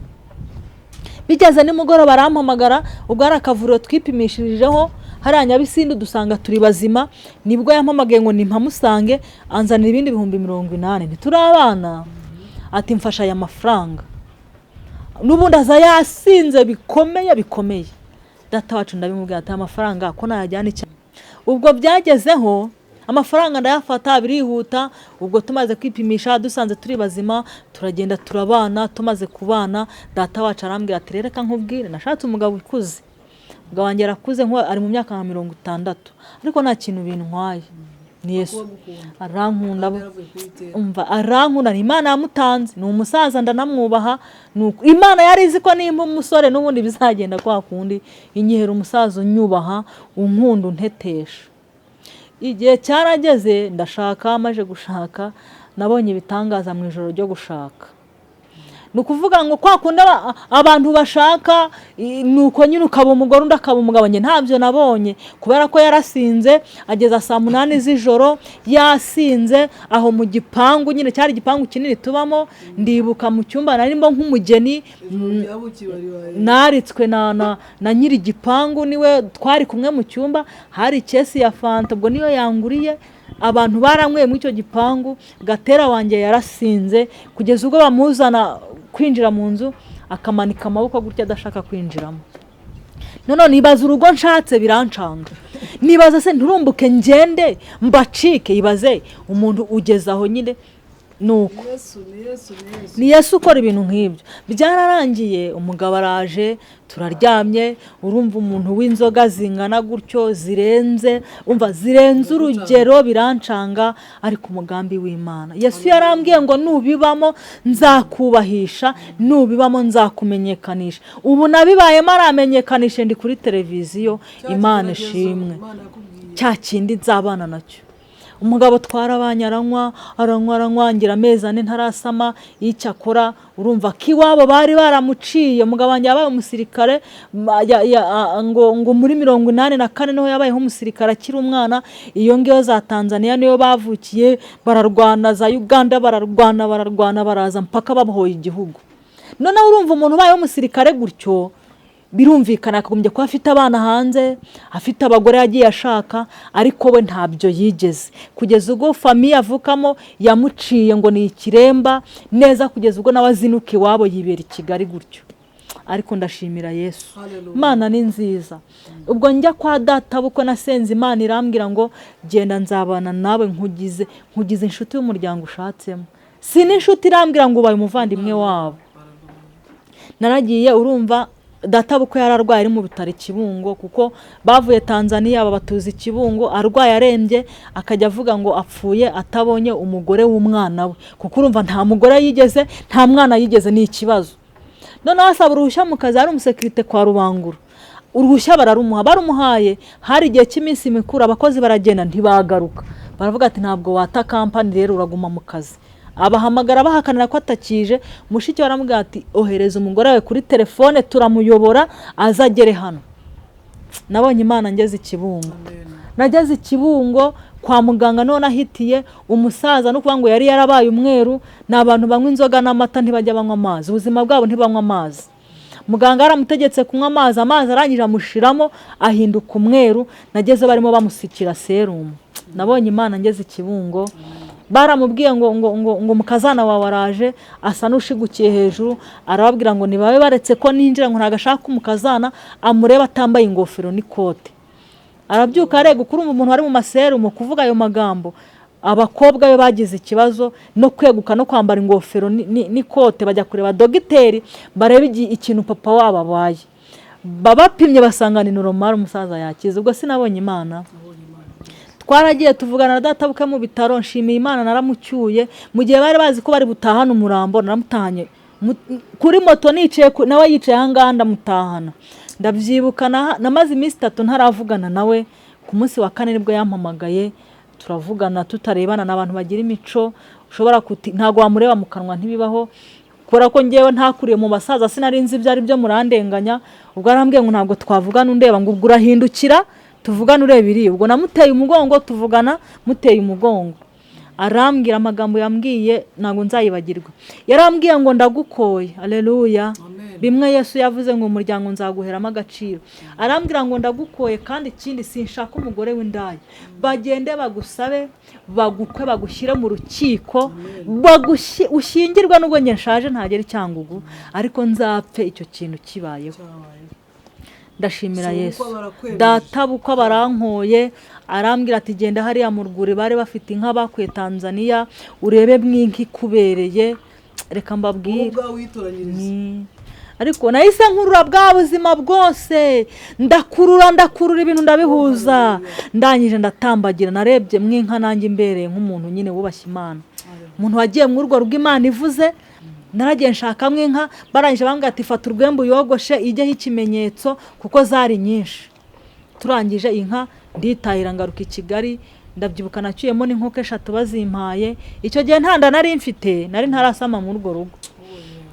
Bigeze nimugoroba barampamagara, ubwo ari akavuriro twipimishirijeho hari Nyabisindi dusanga turi bazima, nibwo yampamagaye ngo nimpamusange anzanira ibindi 80,000 ntiturabana. Ati mfasha aya mafaranga. Nubundi aza yasinze bikomeye. Data wacu ndabimubwira ati amafaranga ko nayajyana iki. Ubwo byagezeho amafaranga ndayafata birihuta. Ubwo tumaze kwipimisha dusanze turi bazima, turagenda turabana. Tumaze kubana data wacu arambwira ati reka nkubwire, nashatse umugabo ukuze. Ubwo wanjye arakuze nko ari mu myaka 60, ariko nta kintu bintwaye. Ni Yesu arankunda, umva arankunda, ni Imana yamutanze, ni umusaza ndanamwubaha. Nuko Imana yari izi ko nimba umusore n'ubundi bizagenda kwa kundi, inyihera umusaza unyubaha, unkunda untetesha. Igihe cyarageze ndashaka, amaje gushaka nabonye ibitangaza mu ijoro ryo gushaka. Nukuvuga ngo kwa kunda abantu bashaka, nuko nyine ukaba umugore undi akaba umugabo. Nge ntabyo nabonye kubera ko yarasinze, ageza saa 8 z'ijoro yasinze aho mu gipangu, nyine cyari igipangu kinini tubamo. Ndibuka mu cyumba narimo nk'umugeni, naritswe na nyiri igipangu, niwe twari kumwe mu cyumba. Hari kesi ya fanta, ubwo niyo yanguriye. Abantu baranyweye mu icyo gipangu. Gatera wanjye yarasinze kugeza ubwo bamuzana kwinjira mu nzu akamanika amaboko gutya adashaka kwinjiramo. None nibaza urugo nshatse birancanga. Nibaza se nturumbuke ngende mbacike. Ibaze umuntu ugezaho nyine nuko ni Yesu ukora ibintu nk'ibyo. Byararangiye umugabo araje, turaryamye. Urumva umuntu w'inzoga zingana gutyo zirenze, umva zirenze urugero, birancanga. Ariko umugambi w'Imana, Yesu yarambwiye ngo nubibamo nzakubahisha, nubibamo nzakumenyekanisha. Ubu nabibaye maramenyekanishe ndi kuri televiziyo. Imana ishimwe. Cya kindi nzabana nacyo. Umugabo twarabanye aranywa ngira amezi 4 ntarasama. Icyakora urumva kiwabo bari baramuciye. Umugabo wanjye yabaye umusirikare ngo muri 84 niho yabayeho umusirikare akiri umwana. Iyo ngiyo za Tanzania niyo bavukiye, bararwana za Uganda, bararwana baraza mpaka babohoye igihugu. None urumva umuntu ubayeho umusirikare gutyo, birumvikana akagombye kuba afite abana hanze, afite abagore yagiye ashaka, ariko we ntabyo yigeze. Kugeza ubwo famiye avukamo yamuciye ngo ni ikiremba neza, kugeza ubwo nawe azinuka iwabo yibera i Kigali gutyo. Ariko ndashimira Yesu. Imana ni nziza. Ubwo njya kwa data buko nasenze, Imana irambwira ngo genda nzabana nawe nkugize inshuti y'umuryango ushatsemo. Si n'inshuti irambwira ngo ubaye umuvandimwe wabo. Naragiye, urumva data buko yararwaye ari mu bitaro Kibungo, kuko bavuye Tanzania babatuza Kibungo. Arwaye arembye, akajya avuga ngo apfuye atabonye umugore w'umwana we, kuko urumva nta mugore yigeze, nta mwana yigeze. Ni ikibazo. None asaba uruhushya mu kazi, ari umusekirite kwa Rubangura. Uruhushya barumuhaye. Hari igihe cy'iminsi mikuru abakozi baragenda ntibagaruka, baravuga ati ntabwo wata kampani rero uraguma mu kazi. Abahamagara bahakanira ko atakije. Mushiki waramubwira ati ohereza umugore wawe kuri telefone turamuyobora azagere hano. Nabonye Imana ngeze Kibungo. Nageze Kibungo kwa muganga, none ahitiye umusaza no kuvuga ngo yari yarabaye umweru. N'abantu banywa inzoga n'amata ntibajya banywa amazi, ubuzima bwabo ntibanywa amazi. Muganga aramutegetse kunywa amazi arangije amushiramo ahinduka umweru. Nageze barimo bamusikira serumu. Nabonye Imana ngeze Kibungo. Baramubwiye ngo mukazana wawe araje, asa n'ushigukiye hejuru. Arababwira ngo nibabe baretse ko ninjira, ngo ntagashaka umukazana amureba atambaye ingofero n'ikote. Arabyuka arega kurumva umuntu ari mu maserumu kuvuga ayo magambo. abakobwa be bagize ikibazo no kweguka no kwambara ingofero n'ikote bajya kureba dogiteri barebe ikintu papa wabo abaye, babapimye basanga ni normal, umusaza yakize. Ubwo sinabonye Imana. Twaragiye tuvugana na data buke mu bitaro, nshimiye Imana naramucyuye. Mu gihe bari bazi ko bari butahana umurambo, naramutahanye kuri moto nicaye nawe yicaye ahangaha ndamutahana. Ndabyibuka namaze iminsi 3 ntaravugana nawe. Ku munsi wa 4 nibwo yampamagaye, turavugana tutarebana. N'abantu bagira imico ushobora ntago wamureba mu kanwa ntibibaho, kubera ko ngewe ntakuriye mu basaza sinarinzi ibyo ari byo murandenganya. Ubwo arambwiye ngo ntabwo twavugana undeba, ngo ubwo urahindukira tuvugana ureba iri. Ubwo namuteye umugongo, tuvugana muteye umugongo. Arambwira amagambo yambwiye ntago nzayibagirwa. Yarambwiye ngo ndagukoye. Haleluya. Bimwe Yesu yavuze ngo umuryango nzaguheramo agaciro. Arambwira ngo ndagukoye, kandi ikindi sinshaka umugore w'indaya. Bagende bagusabe, bagukwe, bagushyire mu rukiko, ushyingirwa nubwo njye nshaje ntagera icyangugu, ariko nzapfe icyo kintu kibayeho. Ndashimira Yesu. Data buko barankoye, arambwira ati genda hariya mu rwuri bari bafite inka bakuye Tanzania, urebe mwinka ikubereye. Reka mbabwire, ariko nahise nkurura bwa buzima bwose, ndakurura ibintu ndabihuza. Ndangije ndatambagira, narebye mwinka nanjye imbereye nk'umuntu nyine wubashye Imana, umuntu wagiye mu rugo rw'Imana ivuze. Naragiye nshaka mwinka, barangije bambwira ati fata urwembe uyogoshe ijyeho ikimenyetso, kuko zari nyinshi. Turangije inka nditahira ngaruka i Kigali. Ndabyibuka nacyuyemo n'inkoko 3 bazimpaye. Icyo gihe ntanda nari mfite, nari ntarasama mu rugo rugo.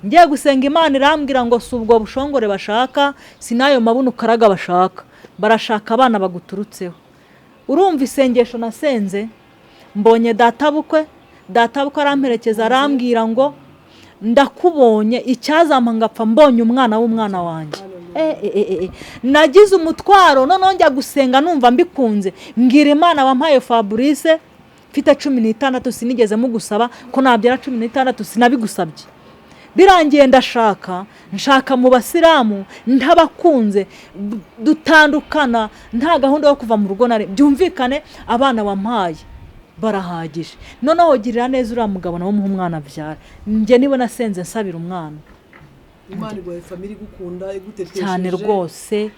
Ngiye gusenga Imana irambwira ngo si ubwo bushongore bashaka, sinayo mabuno karaga bashaka, barashaka abana baguturutseho. Urumva isengesho nasenze, mbonye data bukwe aramperekeza arambwira ngo ndakubonye, icyazampa ngapfa mbonye umwana w'umwana wanjye. Nagize umutwaro, none njya gusenga numva mbikunze. Mbwira Imana wampaye Fabrice mfite 16, sinigeze mugusaba ko nabyara 16, sinabigusabye. Birangiye nshaka mu basilamu, ntabakunze, dutandukana, nta gahunda yo kuva mu rugo nare. Byumvikane abana wampaye barahagije, noneho girira neza uriya mugabo nawo muha umwana abyara. Njye niwe nasenze nsabira umwana. Imana igwaye family gukunda igutetesheje cyane rwose.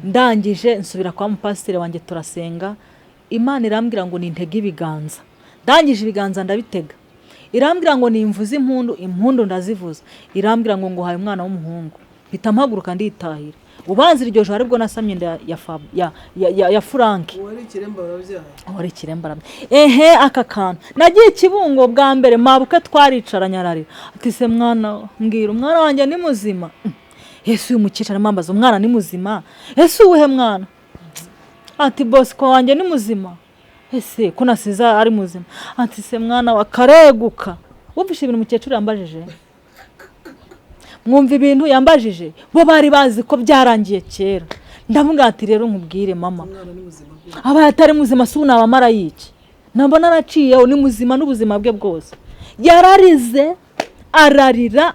Ndangije nsubira kwa mupasiteri wanjye turasenga. Imana irambwira ngo nintege ibiganza. Ndangije ibiganza ndabitega. Irambwira ngo nimvuze impundu ndazivuza. Irambwira ngo nguhaye umwana w'umuhungu. Mpita mpaguruka nditahira. Ubanza iryo joro aribwo nasamye nda ya Frank. Wari kiremba. Aka kantu nagiye Kibungo bwa mbere, mabuke twaricaranye ararira ati se mwana, mbwira umwana wanjye ni muzima. Yesu umukicara mambaza umwana ni muzima. Yesu uhe mwana? Ati boss ko wanjye ni muzima. Ese ko nasiza ari muzima. Ati se mwana wakareguka. Wumvishe ibintu mukecuru yambajije? Mwumva ibintu yambajije? Bo bari bazi ko byarangiye kera. Ndavuga ati rero nkubwire mama, aba atari muzima si unaba marayiki. Namba naraciyeho ni muzima n'ubuzima bwe bwose. Yararize ararira.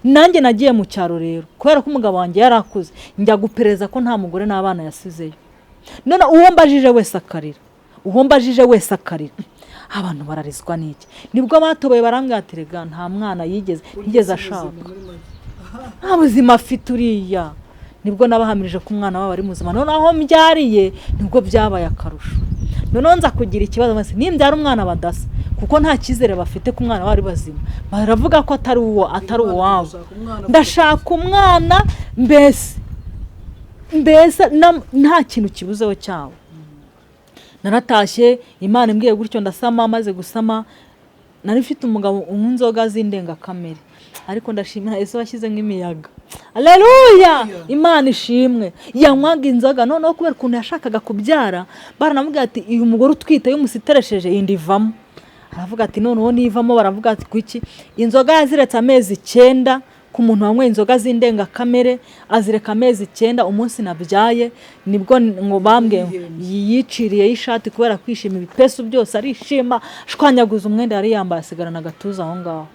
Nanjye nagiye mu cyaro rero, kubera ko umugabo wanjye yarakuze, njya gupereza ko nta mugore n'abana yasizeyo. None uwo mbajije wese akarira. Abantu bararizwa n'iki? Nibwo batoboye barambwatirega nta mwana yigeze ashaka, nta buzima afite uriya. Nibwo nabahamirije ko umwana wabo ari muzima. None aho mbyariye nibwo byabaye akarusho. None nza kugira ikibazo mase nimbyara umwana badasa, kuko nta kizere bafite ku mwana wari bazima. Baravuga ko atari uwabo. Ndashaka umwana mbese nta kintu kibuzeho cyawo. Naratashye, Imana imbwiye gutyo ndasama. Maze gusama nari mfite umugabo umunzoga zindenga kamere, ariko ndashimira Yesu washyize nk'imiyaga. Haleluya. Imana ishimwe. Yanywaga inzoga, noneho kubera ukuntu yashakaga kubyara, baranamubwira ati uyu mugore utwite yumusiteresheje indi ivamo. Aravuga ati noneho nivamo, baravuga ati kuki? Inzoga yaziretse amezi 9. Ku muntu wanywe inzoga zindenga kamere azireka amezi 9. Umunsi nabyaye nibwo ngo bambwe yiciriye y'ishati kubera kwishima ibipesu byose arishima, shwanyaguza umwenda yari yambaye asigarana agatuza aho ngaho.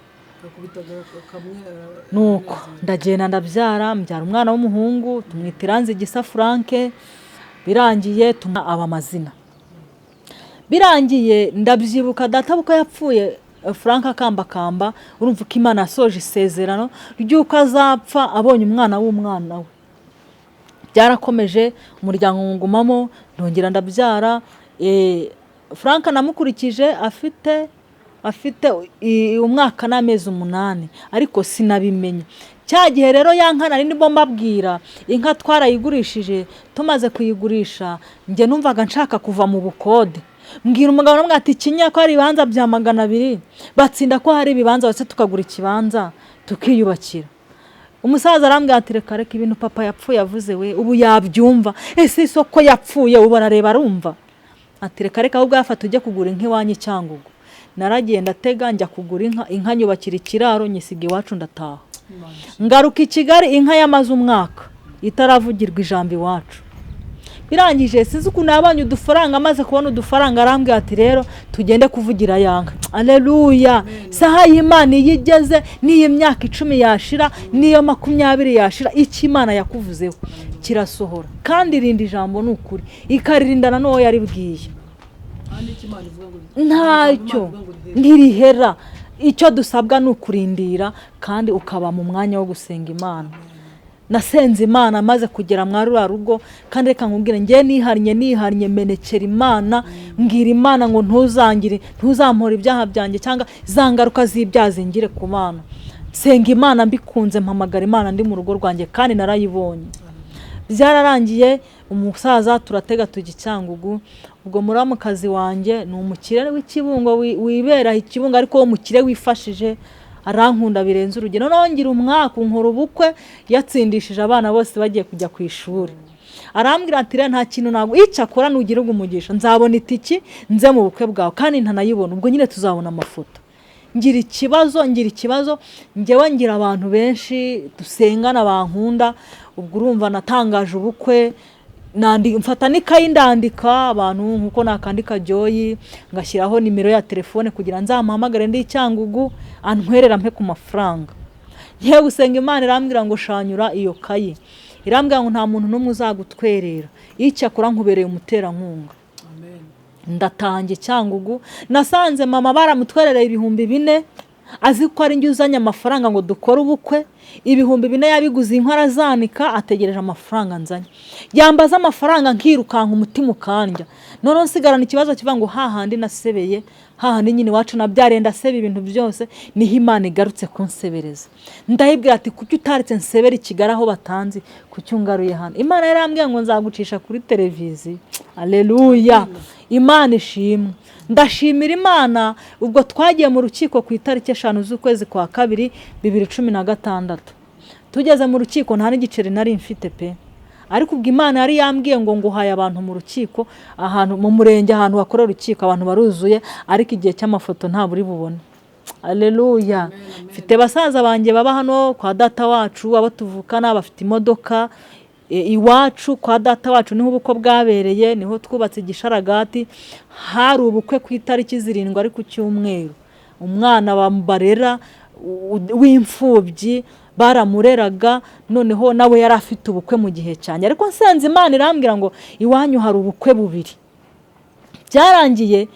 Nuko ndagenda ndabyara, mbyara umwana w'umuhungu, tumwitiranze Gisa Frank. Birangiye aba amazina. birangiye ndabyibuka data buko yapfuye Frank akambakamba urumva ko Imana yasoje isezerano ry'uko azapfa abonye umwana w'umwana we. Byarakomeje umuryango ngumamo ndongera ndabyara. Frank namukurikije afite umwaka n'amezi 8 ariko sinabimenye. Cya gihe rero yankana ndimo mbabwira inka twarayigurishije, tumaze kuyigurisha nge numvaga nshaka kuva mu bukode. Mbwira umugabo namwe ati kinya ko ari ibibanza bya 200 batsinda ko hari ibibanza bose tukagura ikibanza tukiyubakira. Umusaza arambwira ati reka ibintu papa yapfuye yavuze we ubu yabyumva, ese isoko yapfuye ubu arareba arumva. Ati reka ahubwo yafata ujye kugura inka iwanyu Cyangugu. Naragenda tega njya kugura inka nyubakira ikiraro nyisiga iwacu ndataha. Ngaruka i Kigali inka yamaze umwaka itaravugirwa ijambo iwacu. Birangije sinzi ukuntu nabanye udufaranga, amaze kubona udufaranga arambwira ati rero tugende kuvugira yanga. Aleluya. Saha y'Imana yigeze niyo myaka 10 yashira niyo 20 yashira, iki Imana yakuvuzeho kirasohora kandi irindi ijambo n'ukuri ikaririndana n'uwo yaribwiye. Ntacyo ntirihera. Icyo dusabwa n'ukurindira kandi ukaba mu mwanya wo gusenga Imana. Nasenze Imana maze kugera mwarura rugo kandi reka nkubwire ngiye niharnye menekera Imana, mbwira Imana ngo ntuzampora ibyaha byanjye cyangwa zangaruka z'ibyaha ngire ku Mana. Senga Imana mbikunze, mpamagara Imana ndi mu rugo rwanjye kandi narayibonye. Byararangiye umusaza turatega tujya Cyangugu. Ubwo muramukazi wanjye ni umukire w'ikibungo wibera ikibungo ariko wo mukire wifashije, arankunda birenze urugero. Nongira umwaka nkora ubukwe yatsindishije abana bose bagiye kujya ku ishuri. Arambwira ati nta kintu nago icyakora nugira umugisha nzabona itiki nze mu bukwe bwawe kandi ntanayibona. Ubwo nyine tuzabona amafoto. Ngira ikibazo ngewe ngira abantu benshi dusengana bankunda. Ubwo urumva natangaje ubukwe mfata n'ikayi ndandika abantu nkuko nakandika Joy, ngashyiraho nimero ya telefone kugira nzamuhamagare ndi Cyangugu antwerera mpe ku mafaranga. Ngiye gusenga Imana irambwira ngo shanyura iyo kayi. Irambwira ngo nta muntu n'umwe uzagutwerera, icyakora nkubereye umuterankunga. Amen. Ndatangiye Cyangugu, nasanze mama baramutwerereye 4,000 azi ko ari njyuzanya amafaranga ngo dukora ubukwe. 4,000 yabiguze inkora zanika ategereje amafaranga nzanye. Yambaza amafaranga nkirukanka umutima ukandya. None nsigarana ikibazo kiva ngo hahandi nasebeye, hahandi nyine wacu nabyarenda sebe ibintu byose niho Imana igarutse kunsebereza. Ndahibwira ati kuki utaritse nsebera Kigali aho batanzi kuki ungaruye hano. Imana yarambwiye ngo nzagucisha kuri televiziyo. Aleluya. Imana ishimwe. Ndashimira Imana. Ubwo twagiye mu rukiko ku itariki 5 z'ukwezi kwa 2 2016. Tugeze mu rukiko nta n'igiceri nari mfite pe. Ariko ubwo Imana yari yambwiye ngo nguhaye abantu mu rukiko ahantu mu murenge ahantu hakorera urukiko abantu baruzuye ariko igihe cy'amafoto nta buri bubone. Aleluya. Mfite basaza banjye baba hano kwa data wacu abo tuvukana bafite imodoka. Iwacu kwa data wacu niho ubukwe bwabereye, niho twubatse igisharagati. Hari ubukwe ku itariki 7 ari ku cyumweru. Umwana bambarera w'imfubyi baramureraga, noneho nawe yari afite ubukwe mu gihe cyane. Ariko nsenze Imana irambwira ngo iwanyu hari ubukwe 2. Byarangiye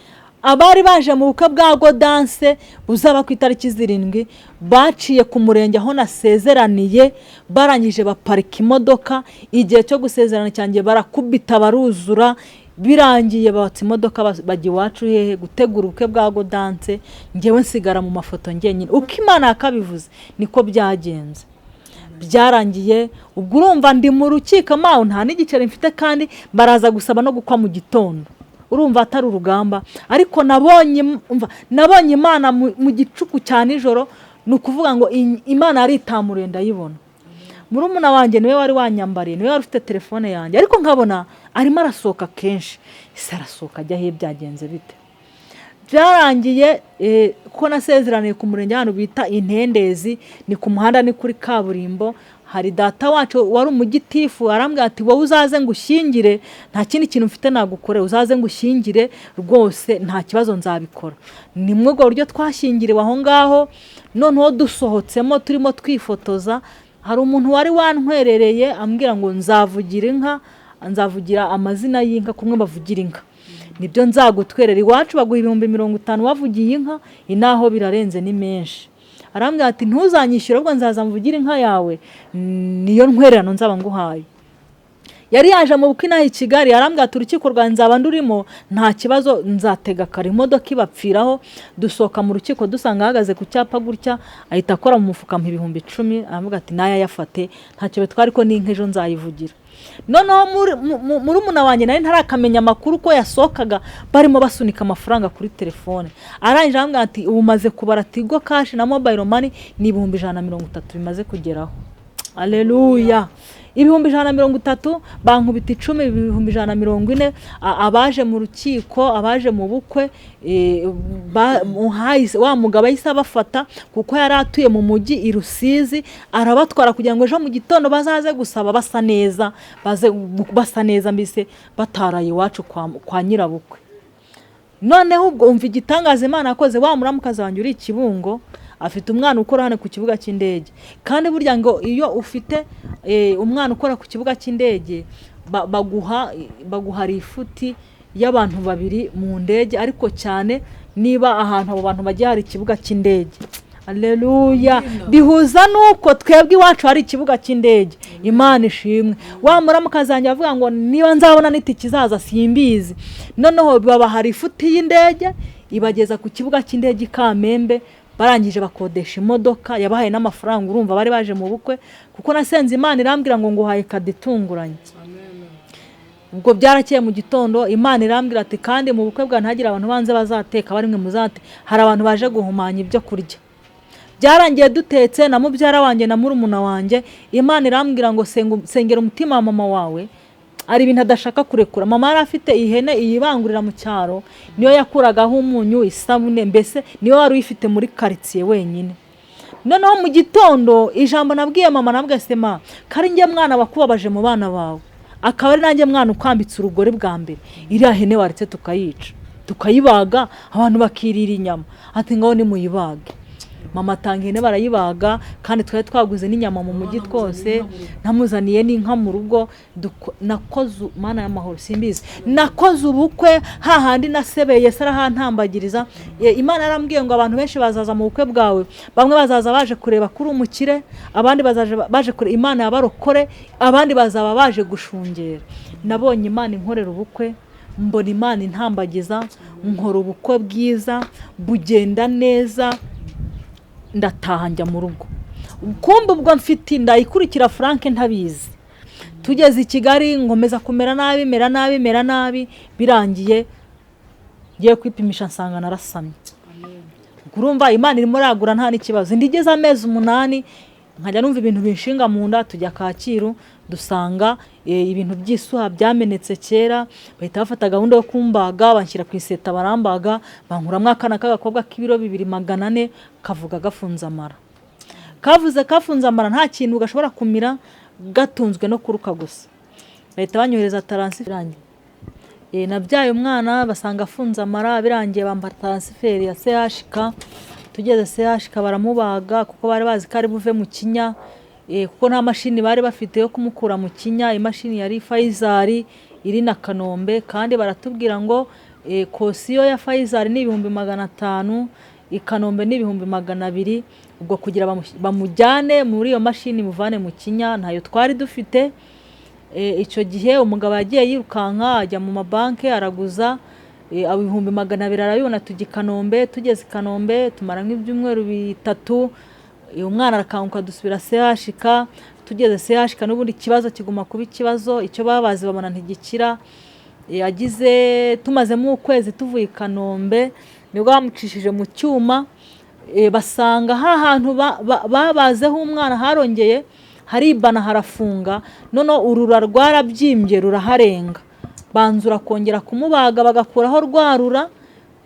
abari baje mu bukwe bwa Godanse buzaba ku itariki 7 baciye ku murenge aho nasezeraniye, barangije baparika imodoka. Igihe cyo gusezerana cyanjye barakubita baruzura. Birangiye batse imodoka bajya iwacu hehe gutegura ubukwe bwa Godanse. Ngewe nsigara mu mafoto ngenyine. Uko Imana yakabivuze niko byagenze. Byarangiye ubwo urumva ndi mu rukiko maho nta n'igiceri mfite kandi baraza gusaba no gukwa mu gitondo. Urumva atari urugamba ariko nabonye Imana mu gicuku cyane ijoro. Nukuvuga ngo Imana yari itamuriye ndayibona. Murumuna wanjye niwe wari wanyambariye, niwe wari ufite telefone yanjye ariko nkabona arimo arasohoka kenshi. Ese arasohoka ajya he byagenze bite? Byarangiye ko nasezeraniye ku murenge hano bita Intendezi, ni ku muhanda ni kuri kaburimbo. Hari data wacu wari umugitifu arambwira ati wowe uzaze ngushyingire, nta kindi kintu mfite nagukore, uzaze ngushyingire rwose nta kibazo nzabikora. Ni mwe go buryo twashyingiriwe aho ngaho. Noneho dusohotsemo turimo twifotoza, hari umuntu wari wantwerereye ambwira ngo nzavugira inka, nzavugira amazina y'inka kumwe bavugira inka. nibyo nzagutwerera. Iwacu baguha 50,000 wavugiye inka, inaho birarenze ni menshi. Arambwira ati ntuzanyishyura ubwo nzaza mvugira inka yawe, niyo ntwererano nzaba nguhaye. Yari yaje mu bukwe inaha i Kigali, arambwira ati urukiko rwa nzaba ndurimo, nta kibazo nzatega kare imodoka ibapfiraho. Dusohoka mu rukiko dusanga ahagaze ku cyapa gutya, ahita akora mu mufuka mu 10,000, aravuga ati naya yafate, ntacyo bitwari ko n'inka ejo nzayivugira. Noneho muri umuna wanjye nari ntarakamenya amakuru ko yasokaga barimo basunika amafaranga kuri telefone. Arangije arambwira ati umaze kubara Tigo Cash na Mobile Money ni 130 bimaze kugeraho. Haleluya. 130 bankubita 10, 140. Abaje mu rukiko, abaje mu bukwe, wa mugabo yahise abafata kuko yari atuye mu mujyi i Rusizi, arabatwara kugira ngo ejo mu gitondo bazaze gusaba basa neza, basa neza mbese bataraye iwacu kwa nyirabukwe. Noneho ubwo umva igitangaza Imana yakoze. Wa muramukazi wanjye uri Kibungo afite umwana ukora hano ku kibuga cy'indege, kandi burya ngo iyo ufite umwana ukora ku kibuga cy'indege baguha ifuti y'abantu 2 mu ndege, ariko cyane niba ahantu abo bantu bagiye hari ikibuga cy'indege. Haleluya. Bihuza nuko twebwe iwacu hari ikibuga cy'indege. Imana ishimwe. Wa muramukazi wanjye avuga ngo niba nzabona niti kizaza simbizi. Noneho baba hari ifuti y'indege ibageza ku kibuga cy'indege Kamembe. Barangije bakodesha imodoka, yabahaye n'amafaranga. Urumva bari baje mu bukwe, kuko nasenze Imana irambwira ngo nguhaye kaditunguranye. Ubwo byarakeye mu gitondo Imana irambwira ati kandi mu bukwe bwa ntagira abantu banze bazateka, bari mwe muzate, hari abantu baje guhumanya ibyo kurya. Byarangiye dutetse na mubyara wanjye na murumuna wanjye. Imana irambwira ngo sengera umutima wa mama wawe, ari ibintu adashaka kurekura. Mama yari afite ihene iyibangurira mu cyaro, niyo yakuragaho umunyu, isabune, mbese niyo wari uyifite muri quartier wenyine. Noneho mu gitondo ijambo nabwiye mama, nabwiye sema kari njye mwana wakubabaje mu bana bawe, akaba ari nanjye mwana ukwambitse urugori bwa mbere, iriya hene waretse tukayica tukayibaga abantu bakirira inyama. Ati ngaho ni muyibage. Mama atanga ihene barayibaga, kandi twari twaguze n'inyama mu mujyi twose. Namuzaniye n'inka mu rugo. Nakoze Mana y'amahoro simbizi, nakoze ubukwe hahandi nasebeye sarahantambagiriza. Imana yarambwiye ngo abantu benshi bazaza mu bukwe bwawe, bamwe bazaza baje kureba kuri umukire, abandi baje kureba Imana yabarokore, abandi bazaba baje gushungera. Nabonye Imana inkorera ubukwe, mbona Imana intambagiza, nkora ubukwe bwiza bugenda neza. Ndataha njya mu rugo. Kumbe ubwo mfite inda ikurikira Frank ntabizi. Tugeze i Kigali ngomeza kumera nabi, birangiye ngiye kwipimisha nsanga narasamye. Urumva Imana irimo ragura nta n'ikibazo. Ndigeze amezi 8 nkajya numva ibintu binshinga mu nda. Tujya Kacyiru dusanga ibintu by'isuha byamenetse kera, bahita bafata gahunda yo kumbaga, banshyira ku iseta barambaga, bankuramwe akana k'agakobwa k'ibiro 200 kavuga gafunze amara. Kafunze amara nta kintu gashobora kumira, gatunzwe no kuruka gusa. Bahita banyohereza transfer. Nabyaye umwana basanga afunze amara, birangiye bamba transfer ya CHK. Tugeze CHK baramubaga kuko bari bazi ko ari buve mu kinya, kuko nta mashini bari bafite yo kumukura mu kinya. Imashini yari Pfizer iri na Kanombe, kandi baratubwira ngo kosiyo ya Pfizer ni 500, Kanombe ni 200. Ubwo kugira bamujyane muri iyo mashini muvane mu kinya ntayo twari dufite. Icyo gihe umugabo yagiye yirukanka ajya mu mabanki araguza 200,000 arayibona. Tujya Kanombe. Tugeze Kanombe tumara nk'ibyumweru 3. Umwana arakanguka dusubira CHK. Tugeze CHK n'ubundi kibazo kiguma kuba ikibazo. Icyo babazi babona ntigikira. Yagize tumazemo ukwezi tuvuye Kanombe, nibwo bamucishije mu cyuma. Basanga hantu babazeho umwana harongeye haribana harafunga. None urura rwarabyimbye ruraharenga. Banzura kongera kumubaga bagakuraho rwarura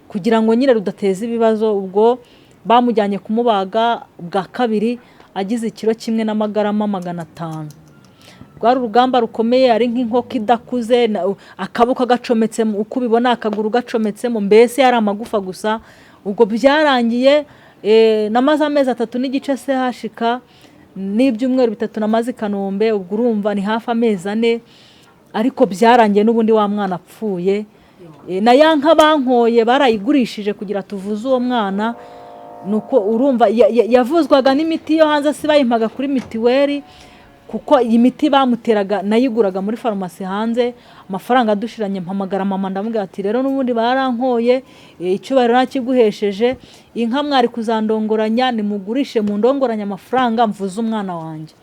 kugira ngo nyine rudateza ibibazo. Ubwo bamujyanye kumubaga bwa kabiri agize ikiro kimwe n'amagarama 500. Rwari urugamba rukomeye, ari nk'inkoko idakuze, akabuka gacometse uko ubibona, akaguru gacometsemo, mbese yari amagufa gusa. Ubwo byarangiye namaze amezi 3 n'igice CHK n'ibyumweru 3 namaze Kanombe. Ubwo urumva ni hafi amezi 4, ariko byarangiye n'ubundi wa mwana apfuye. na ya nka bankoye barayigurishije kugira tuvuze uwo mwana. Nuko urumva yavuzwaga n'imiti yo hanze si bayimpaga kuri mitiweri, kuko iyi miti bamuteraga nayiguraga muri farumasi hanze. Amafaranga adushiranye mpamagara mama ndamubwira ati rero n'ubundi barankoye, icyubahiro nakiguhesheje, inka mwari kuzandongoranya nimugurishe mu ndongoranya amafaranga mvuze umwana wanjye.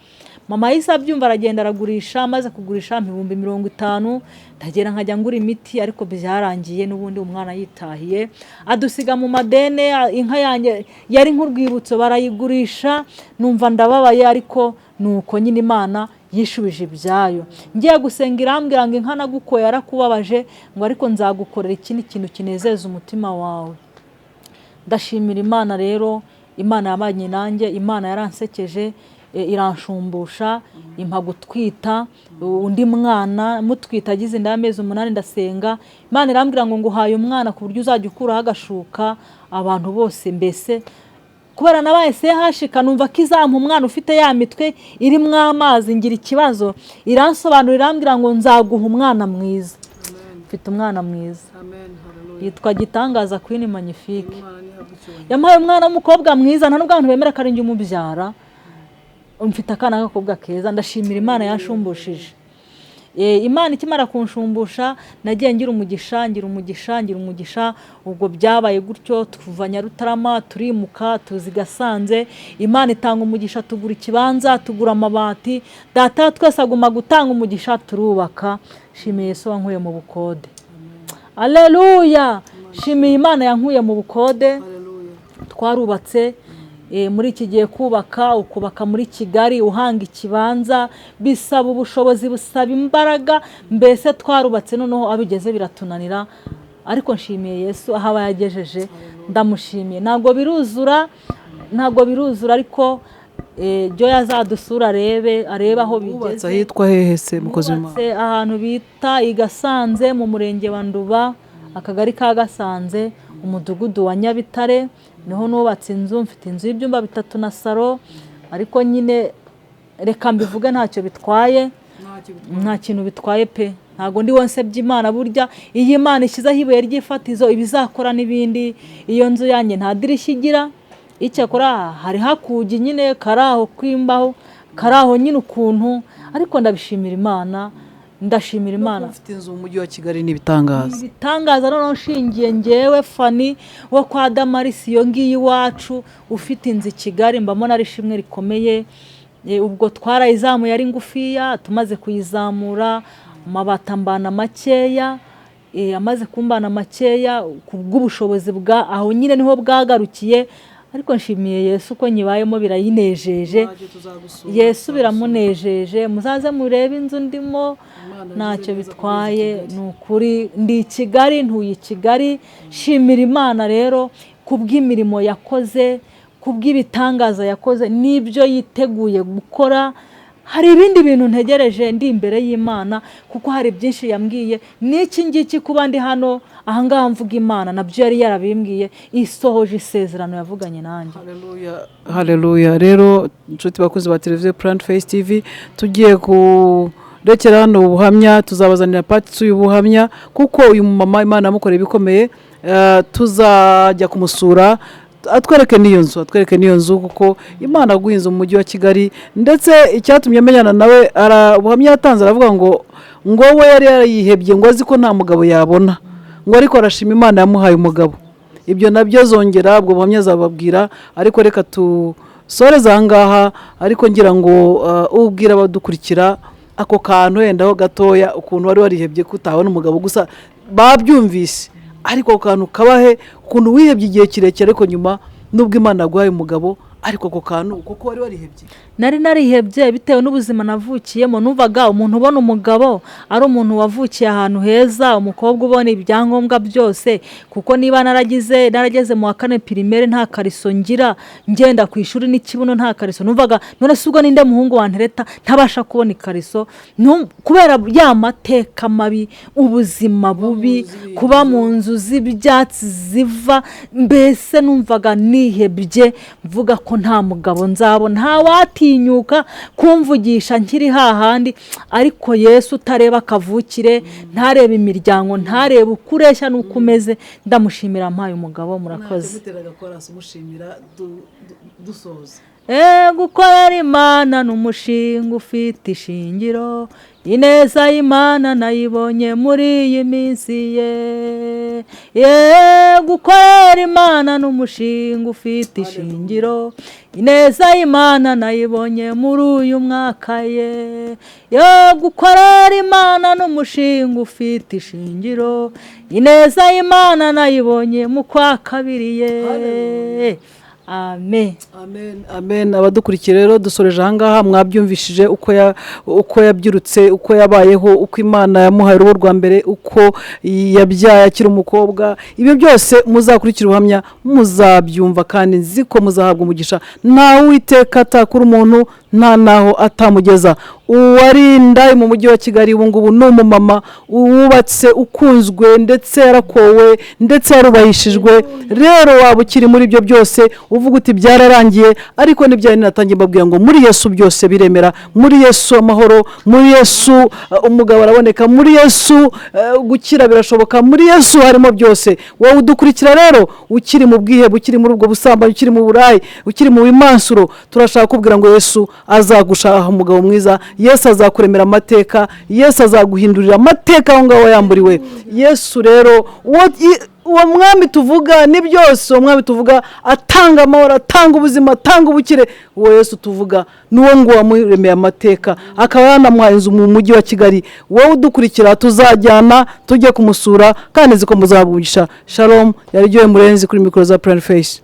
Mama yise abyumva aragenda aragurisha, amaze kugurisha 50,000 ndagera nkajya ngura imiti, ariko byarangiye n'ubundi umwana yitahiye adusiga mu madene. Inka yanjye yari nk'urwibutso barayigurisha, numva ndababaye, ariko nuko nyine Imana yishubije ibyayo. Ngiye gusenga irambwira ngo inka nagukoye yarakubabaje, ngo ariko nzagukorera ikindi kintu kinezeza umutima wawe. Ndashimira Imana rero, Imana yabanye nanjye, Imana yaransekeje, iranshumbusha, impa gutwita undi mwana, mutwita agize inda y'amezi 8 ndasenga. Imana irambwira ngo nguhaye umwana ku buryo uzajya ukuraho agashuka abantu bose. Mbese kubera nabaye hashika numva ko izampa umwana ufite ya mitwe irimo amazi, ngira ikibazo, iransobanurira irambwira ngo nzaguha umwana mwiza. Mfite umwana mwiza, yitwa Gitangaza Queen Magnifique. Yampaye umwana w'umukobwa mwiza, nta nubwo abantu bemera ko ari njye umubyara. Mfite akana k'agakobwa keza, ndashimira Imana yanshumbushishe. Imana ikimara kunshumbusha nagiye ngira umugisha. Ubwo byabaye gutyo, tuva Nyarutarama turimuka tuzi Gasanze. Imana itanga umugisha, tugura ikibanza, tugura amabati, data twese aguma gutanga umugisha, turubaka. Shimiye Yesu wankuye mu bukode. Alleluya! Shimiye Imana yankuye mu bukode. Twarubatse. Muri iki gihe ukubaka muri Kigali, uhanga ikibanza bisaba ubushobozi, busaba imbaraga. Mbese twarubatse noneho abigeze biratunanira, ariko nshimiye Yesu aho yagejeje, ndamushimiye. Ntabwo biruzura, ariko byo yazadusura arebe aho bigeze. Ahitwa hehe se mukozi w'Imana? Ahantu bita i Gasanze mu murenge wa Nduba, akagari ka Gasanze, umudugudu wa Nyabitare. Niho nubatse inzu, mfite inzu y'ibyumba 3 na salo, ariko nyine reka mbivuge ntacyo bitwaye, nta kintu bitwaye pe. Ntago ndi wonse by'Imana, burya iyi Imana ishyizeho ibuye ry'ifatizo ibizakora n'ibindi. Iyo nzu yanjye nta dirishya igira, icyakora hari hakugi nyine karaho kwimbaho, karaho nyine ukuntu, ariko ndabishimira Imana. Ndashimira Imana. Ufite inzu mu mujyi wa Kigali n'ibitangaza. Ibitangaza noneho nshingiye ngewe Fani wo kwa Damarisi iyo ngiyi iwacu, ufite inzu i Kigali, mbamona ari shimwe rikomeye. Ubwo twarayizamuye ari ngufiya, tumaze kuyizamura amabati ambana makeya. Amaze kumbana makeya kubw'ubushobozi bwa aho nyine niho bwagarukiye, ariko nshimiye Yesu ko nyibayemo birayinejeje. Yesu biramunejeje. Muzaze murebe inzu ndimo, ntacyo bitwaye. Nukuri ndi i Kigali, ntuye i Kigali. Shimira Imana rero kubw'imirimo yakoze, kubw'ibitangaza yakoze, n'ibyo yiteguye gukora. Hari ibindi bintu ntegereje ndi imbere y'Imana, kuko hari byinshi yambwiye. N'iki ngiki kuba ndi hano ahangaha mvuga Imana nabyo yari yarabimbwiye, isohoje isezerano yavuganye nanjye. Haleluya. Rero inshuti bakozi ba televiziyo Plant Face TV, tugiye kurekera hano ubuhamya, tuzabazanira part y'ubuhamya, kuko uyu mama Imana yamukoreye ibikomeye. Tuzajya kumusura atwereke niyo nzu, kuko Imana guhinze mu mujyi wa Kigali. Ndetse icyatumye menyana nawe ubuhamya yatanze, aravuga ngo we yari yarayihebye, ngo azi ko nta mugabo yabona, ngo ariko arashima Imana yamuhaye umugabo. Ibyo nabyo zongera ubwo buhamya azababwira, ariko reka tusoreze ahangaha. Ariko ngira ngo ubwira abadukurikira ako kantu wenda ho gatoya, ukuntu wari warihebye kutabona umugabo, gusa babyumvise, ariko kantu kabahe ukuntu wihebye igihe kirekire, ariko nyuma nubwo Imana yaguhaye umugabo, ariko ako kantu kuko wari warihebye. Nari narihebye bitewe n'ubuzima navukiyemo. Numvaga umuntu ubona umugabo ari umuntu wavukiye ahantu heza, umukobwa ubona ibyangombwa byose, kuko niba narageze mu wa 4 primaire nta kariso ngira, ngenda ku ishuri n'ikibuno nta kariso. Numvaga none subwo ninde muhungu wantereta ntabasha kubona ikariso, kubera ya mateka mabi, ubuzima bubi, kuba mu nzu z'ibyatsi ziva. Mbese numvaga nihebye, mvuga ko ko nta mugabo nzabona, nta watinyuka kumvugisha nkiri hahandi, ariko Yesu utareba akavukire, ntareba imiryango, ntareba uko ureshya n'uko umeze, ndamushimira mpaye umugabo. Murakoze. Gukorera Imana n'umushinga ufite ishingiro, ineza y'Imana nayibonye muri iyi minsi gukorera Imana n'umushinga ufite ishingiro, ineza y'Imana nayibonye muri uyu mwaka gukorera Imana n'umushinga ufite ishingiro, ineza y'Imana nayibonye mu kwa kabiri Amen. Amen. Amen. Abadukurikira rero dusoreje ahangaha, mwabyumvishije uko yabyirutse, uko yabayeho, uko Imana yamuhaye urugo rwa mbere, uko yabyaye akiri umukobwa. Ibyo byose muzakurikira ubuhamya muzabyumva, kandi nzi ko muzahabwa umugisha. Nta Uwiteka atakura umuntu, nta naho atamugeza. Uwarinda mu mujyi wa Kigali ubu ngubu ni umumama wubatse, ukunzwe, ndetse yarakowe, ndetse yarubahishijwe. Rero waba ukiri muri ibyo byose uvuga uti byararangiye, ariko n'ibyari natangiye mbabwira ngo muri Yesu byose biremera. Muri Yesu amahoro, muri Yesu umugabo araboneka, muri Yesu gukira birashoboka, muri Yesu harimo byose. Wowe udukurikira rero ukiri mu bwihebe, ukiri muri ubwo busambanyi, ukiri mu burayi, ukiri mu bimansuro, turashaka kubwira ngo Yesu azagushaha umugabo mwiza, Yesu azakuremera amateka, Yesu azaguhindurira amateka aho ngaho yamburiwe. Yesu rero uwo mwami tuvuga ni byose, uwo mwami tuvuga atanga amahoro, atanga ubuzima, atanga ubukire. Uwo Yesu tuvuga nuwo ngo wamuremeye amateka, akaba yanamuhaye inzu mu mujyi wa Kigali. Wowe udukurikira tuzajyana tujye kumusura, kandi nzi ko muzabugisha. Shalom, yari Joy Murenzi kuri mikoro za Plan Face.